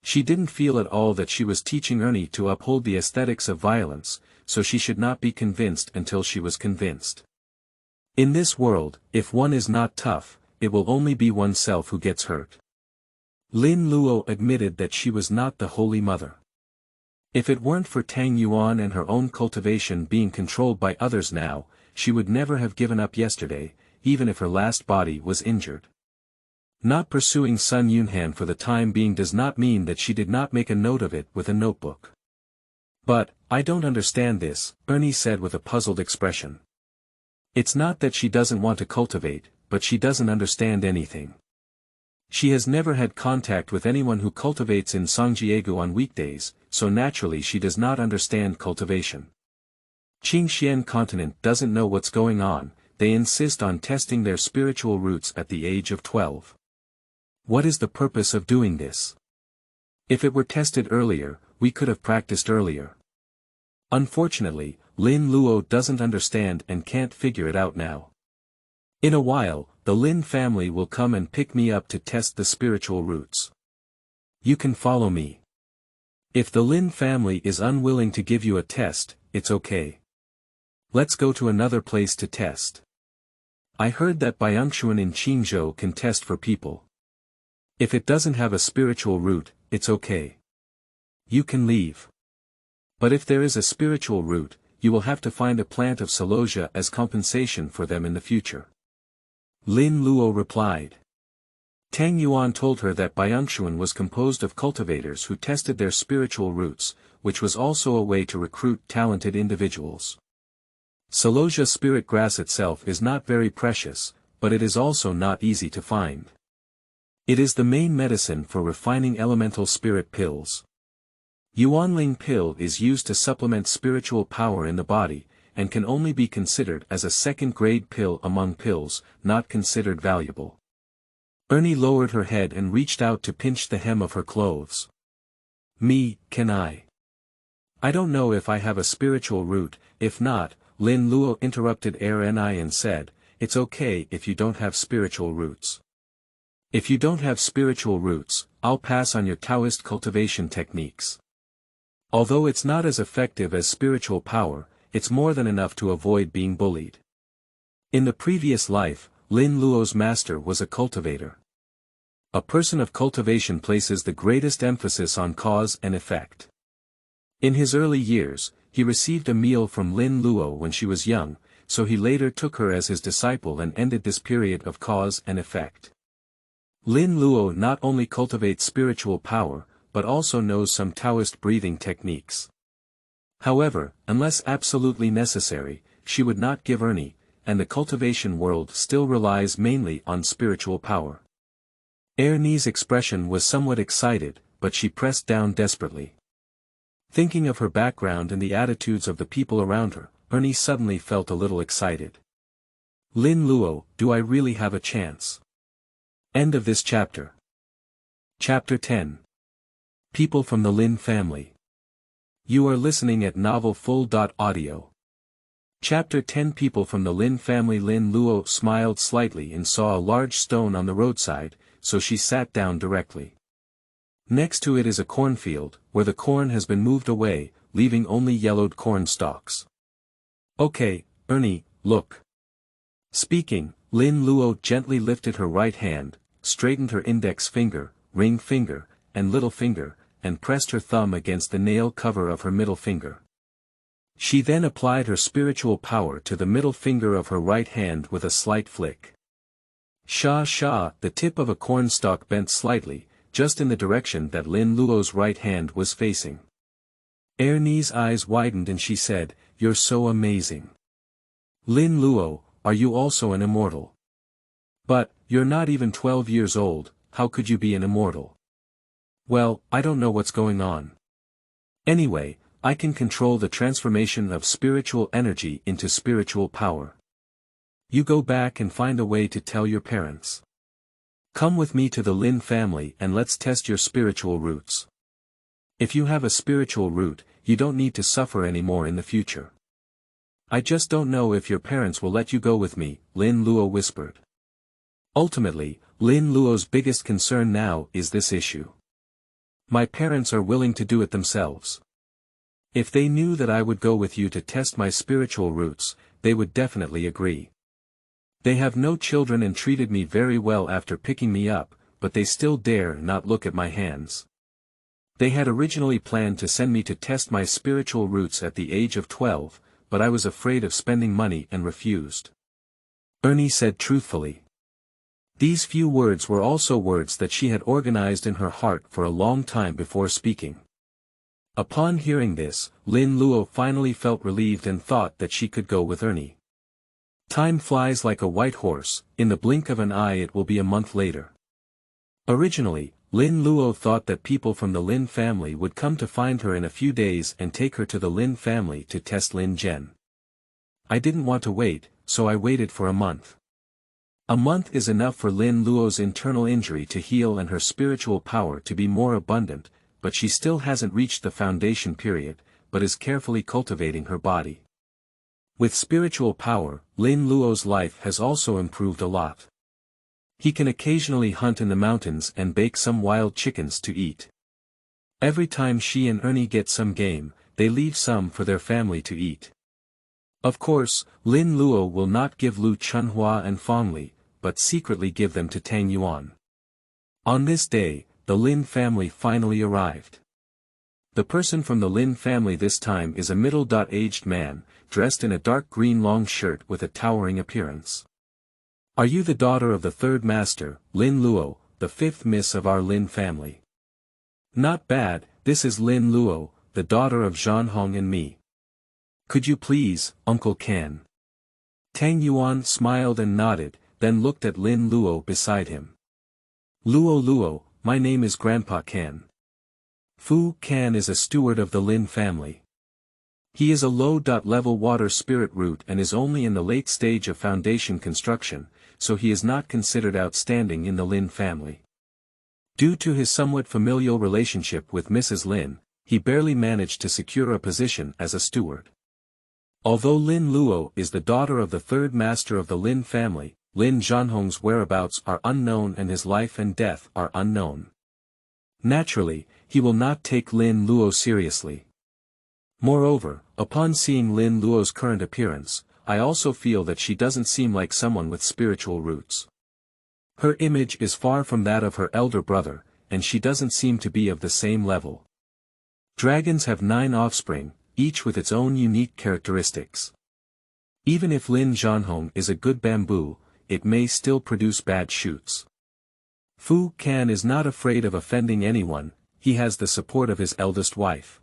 She didn't feel at all that she was teaching Ernie to uphold the aesthetics of violence, so she should not be convinced until she was convinced. In this world, if one is not tough, it will only be oneself who gets hurt. Lin Luo admitted that she was not the Holy Mother. If it weren't for Tang Yuan and her own cultivation being controlled by others now, she would never have given up yesterday, even if her last body was injured. Not pursuing Sun Yunhan for the time being does not mean that she did not make a note of it with a notebook. But, I don't understand this, Ernie said with a puzzled expression. It's not that she doesn't want to cultivate, but she doesn't understand anything. She has never had contact with anyone who cultivates in Songjiegu on weekdays, so naturally she does not understand cultivation. Qingxian continent doesn't know what's going on, they insist on testing their spiritual roots at the age of 12. What is the purpose of doing this? If it were tested earlier, we could have practiced earlier. Unfortunately, Lin Luo doesn't understand and can't figure it out now. In a while, the Lin family will come and pick me up to test the spiritual roots. You can follow me. If the Lin family is unwilling to give you a test, it's okay. Let's go to another place to test. I heard that Byungshuan in Qingzhou can test for people. If it doesn't have a spiritual root, it's okay. You can leave. But if there is a spiritual root, you will have to find a plant of celosia as compensation for them in the future. Lin Luo replied. Tang Yuan told her that Byungshuan was composed of cultivators who tested their spiritual roots, which was also a way to recruit talented individuals. Celosia spirit grass itself is not very precious, but it is also not easy to find. It is the main medicine for refining elemental spirit pills. Yuanling pill is used to supplement spiritual power in the body, and can only be considered as a second-grade pill among pills, not considered valuable. Ernie lowered her head and reached out to pinch the hem of her clothes. Me, can I? I don't know if I have a spiritual root. If not, Lin Luo interrupted Ernie and said, it's okay if you don't have spiritual roots. If you don't have spiritual roots, I'll pass on your Taoist cultivation techniques. Although it's not as effective as spiritual power, it's more than enough to avoid being bullied. In the previous life, Lin Luo's master was a cultivator. A person of cultivation places the greatest emphasis on cause and effect. In his early years, he received a meal from Lin Luo when she was young, so he later took her as his disciple and ended this period of cause and effect. Lin Luo not only cultivates spiritual power, but also knows some Taoist breathing techniques. However, unless absolutely necessary, she would not give Ernie, and the cultivation world still relies mainly on spiritual power. Ernie's expression was somewhat excited, but she pressed down desperately. Thinking of her background and the attitudes of the people around her, Ernie suddenly felt a little excited. Lin Luo, do I really have a chance? End of this chapter. Chapter 10. People from the Lin Family. You are listening at novelfull.audio. Chapter 10. People from the Lin Family. Lin Luo smiled slightly and saw a large stone on the roadside, so she sat down directly. Next to it is a cornfield, where the corn has been moved away, leaving only yellowed corn stalks. Okay, Ernie, look. Speaking, Lin Luo gently lifted her right hand, straightened her index finger, ring finger, and little finger, and pressed her thumb against the nail cover of her middle finger. She then applied her spiritual power to the middle finger of her right hand with a slight flick. Sha, the tip of a cornstalk bent slightly, just in the direction that Lin Luo's right hand was facing. Ernie's eyes widened and she said, "You're so amazing. Lin Luo, are you also an immortal? But, you're not even 12 years old, how could you be an immortal?" "Well, I don't know what's going on. Anyway, I can control the transformation of spiritual energy into spiritual power. You go back and find a way to tell your parents. Come with me to the Lin family and let's test your spiritual roots. If you have a spiritual root, you don't need to suffer anymore in the future. I just don't know if your parents will let you go with me," Lin Luo whispered. Ultimately, Lin Luo's biggest concern now is this issue. "My parents are willing to do it themselves. If they knew that I would go with you to test my spiritual roots, they would definitely agree. They have no children and treated me very well after picking me up, but they still dare not look at my hands. They had originally planned to send me to test my spiritual roots at the age of 12, but I was afraid of spending money and refused," Ernie said truthfully. These few words were also words that she had organized in her heart for a long time before speaking. Upon hearing this, Lin Luo finally felt relieved and thought that she could go with Ernie. Time flies like a white horse, in the blink of an eye it will be a month later. Originally, Lin Luo thought that people from the Lin family would come to find her in a few days and take her to the Lin family to test Lin Zhen. "I didn't want to wait, so I waited for a month." A month is enough for Lin Luo's internal injury to heal and her spiritual power to be more abundant, but she still hasn't reached the foundation period, but is carefully cultivating her body. With spiritual power, Lin Luo's life has also improved a lot. He can occasionally hunt in the mountains and bake some wild chickens to eat. Every time she and Ernie get some game, they leave some for their family to eat. Of course, Lin Luo will not give Lu Chunhua and Fongli, but secretly give them to Tang Yuan. On this day, the Lin family finally arrived. The person from the Lin family this time is a middle-aged man, dressed in a dark green long shirt with a towering appearance. "Are you the daughter of the third master, Lin Luo, the fifth miss of our Lin family?" "Not bad, this is Lin Luo, the daughter of Zhanhong and me. Could you please, Uncle Can?" Tang Yuan smiled and nodded, then looked at Lin Luo beside him. Luo, my name is Grandpa Can. Fu Can is a steward of the Lin family. He is a low-level water spirit root and is only in the late stage of foundation construction, so he is not considered outstanding in the Lin family. Due to his somewhat familial relationship with Mrs. Lin, he barely managed to secure a position as a steward. Although Lin Luo is the daughter of the third master of the Lin family, Lin Zhanhong's whereabouts are unknown and his life and death are unknown. Naturally, he will not take Lin Luo seriously. Moreover, upon seeing Lin Luo's current appearance, I also feel that she doesn't seem like someone with spiritual roots. Her image is far from that of her elder brother, and she doesn't seem to be of the same level. Dragons have 9 offspring, each with its own unique characteristics. Even if Lin Zhanhong is a good bamboo, it may still produce bad shoots. Fu Can is not afraid of offending anyone, he has the support of his eldest wife.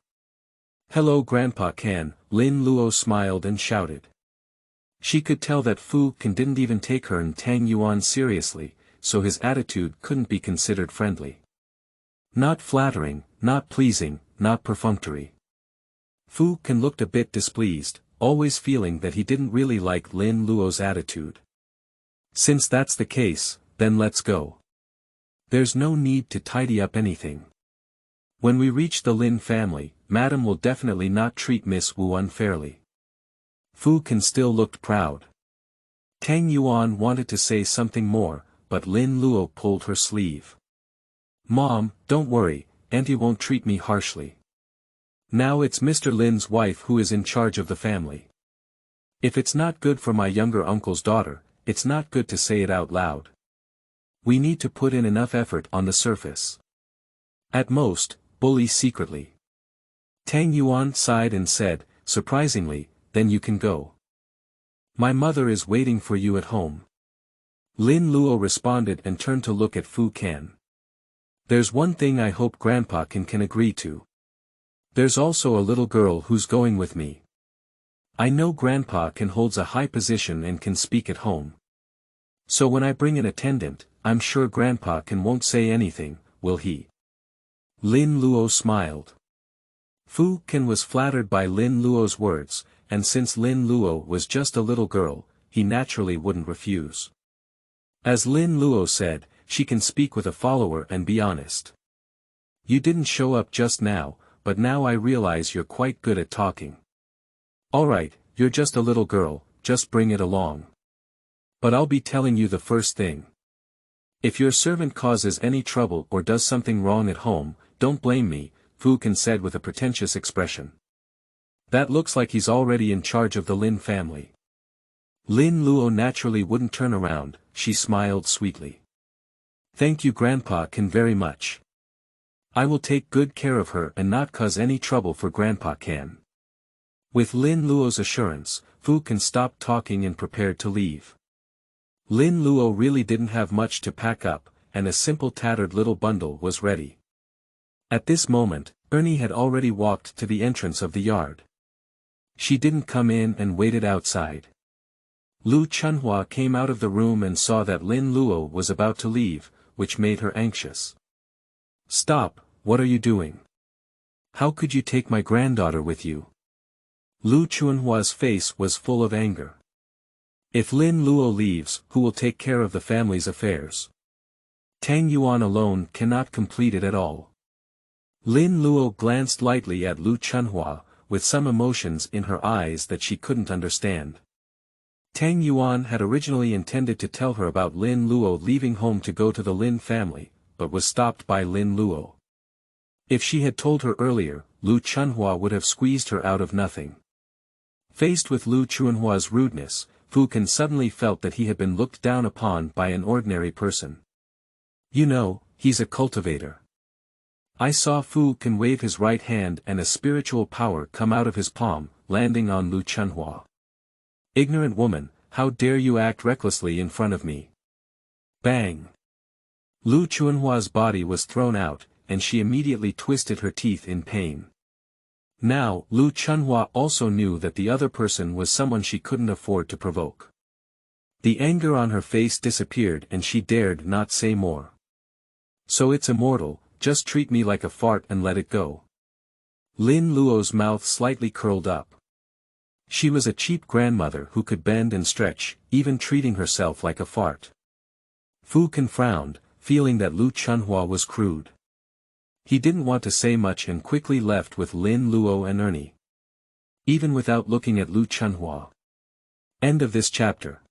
"Hello Grandpa Can," Lin Luo smiled and shouted. She could tell that Fu Can didn't even take her and Tang Yuan seriously, so his attitude couldn't be considered friendly. Not flattering, not pleasing, not perfunctory. Fu Can looked a bit displeased, always feeling that he didn't really like Lin Luo's attitude. "Since that's the case, then let's go. There's no need to tidy up anything. When we reach the Lin family, Madam will definitely not treat Miss Wu unfairly." Fu Can still looked proud. Tang Yuan wanted to say something more, but Lin Luo pulled her sleeve. "Mom, don't worry, Auntie won't treat me harshly. Now it's Mr. Lin's wife who is in charge of the family. If it's not good for my younger uncle's daughter, it's not good to say it out loud. We need to put in enough effort on the surface. At most, bully secretly. Tang Yuan sighed and said, surprisingly, then you can go. My mother is waiting for you at home. Lin Luo responded and turned to look at Fu Can. There's one thing I hope Grandpa can agree to. There's also a little girl who's going with me. I know Grandpa can holds a high position and can speak at home. So when I bring an attendant, I'm sure Grandpa can won't say anything, will he? Lin Luo smiled. Fu Can was flattered by Lin Luo's words, and since Lin Luo was just a little girl, he naturally wouldn't refuse. As Lin Luo said, she can speak with a follower and be honest. You didn't show up just now, but now I realize you're quite good at talking. Alright, you're just a little girl, just bring it along. But I'll be telling you the first thing. If your servant causes any trouble or does something wrong at home, don't blame me, Fu Can said with a pretentious expression. That looks like he's already in charge of the Lin family. Lin Luo naturally wouldn't turn around, she smiled sweetly. Thank you Grandpa Can very much. I will take good care of her and not cause any trouble for Grandpa Can. With Lin Luo's assurance, Fu Can stopped talking and prepared to leave. Lin Luo really didn't have much to pack up, and a simple tattered little bundle was ready. At this moment, Ernie had already walked to the entrance of the yard. She didn't come in and waited outside. Lu Chunhua came out of the room and saw that Lin Luo was about to leave, which made her anxious. Stop, what are you doing? How could you take my granddaughter with you? Lu Chunhua's face was full of anger. If Lin Luo leaves, who will take care of the family's affairs? Tang Yuan alone cannot complete it at all. Lin Luo glanced lightly at Lu Chunhua, with some emotions in her eyes that she couldn't understand. Tang Yuan had originally intended to tell her about Lin Luo leaving home to go to the Lin family, but was stopped by Lin Luo. If she had told her earlier, Lu Chunhua would have squeezed her out of nothing. Faced with Lu Chunhua's rudeness, Fu Can suddenly felt that he had been looked down upon by an ordinary person. You know, he's a cultivator. I saw Fu Can wave his right hand and a spiritual power come out of his palm, landing on Lu Chunhua. Ignorant woman, how dare you act recklessly in front of me? Bang! Lu Chunhua's body was thrown out, and she immediately twisted her teeth in pain. Now, Lu Chunhua also knew that the other person was someone she couldn't afford to provoke. The anger on her face disappeared and she dared not say more. So it's immortal, just treat me like a fart and let it go. Lin Luo's mouth slightly curled up. She was a cheap grandmother who could bend and stretch, even treating herself like a fart. Fu Can frowned, feeling that Lu Chunhua was crude. He didn't want to say much and quickly left with Lin Luo and Ernie. Even without looking at Lu Chunhua. End of this chapter.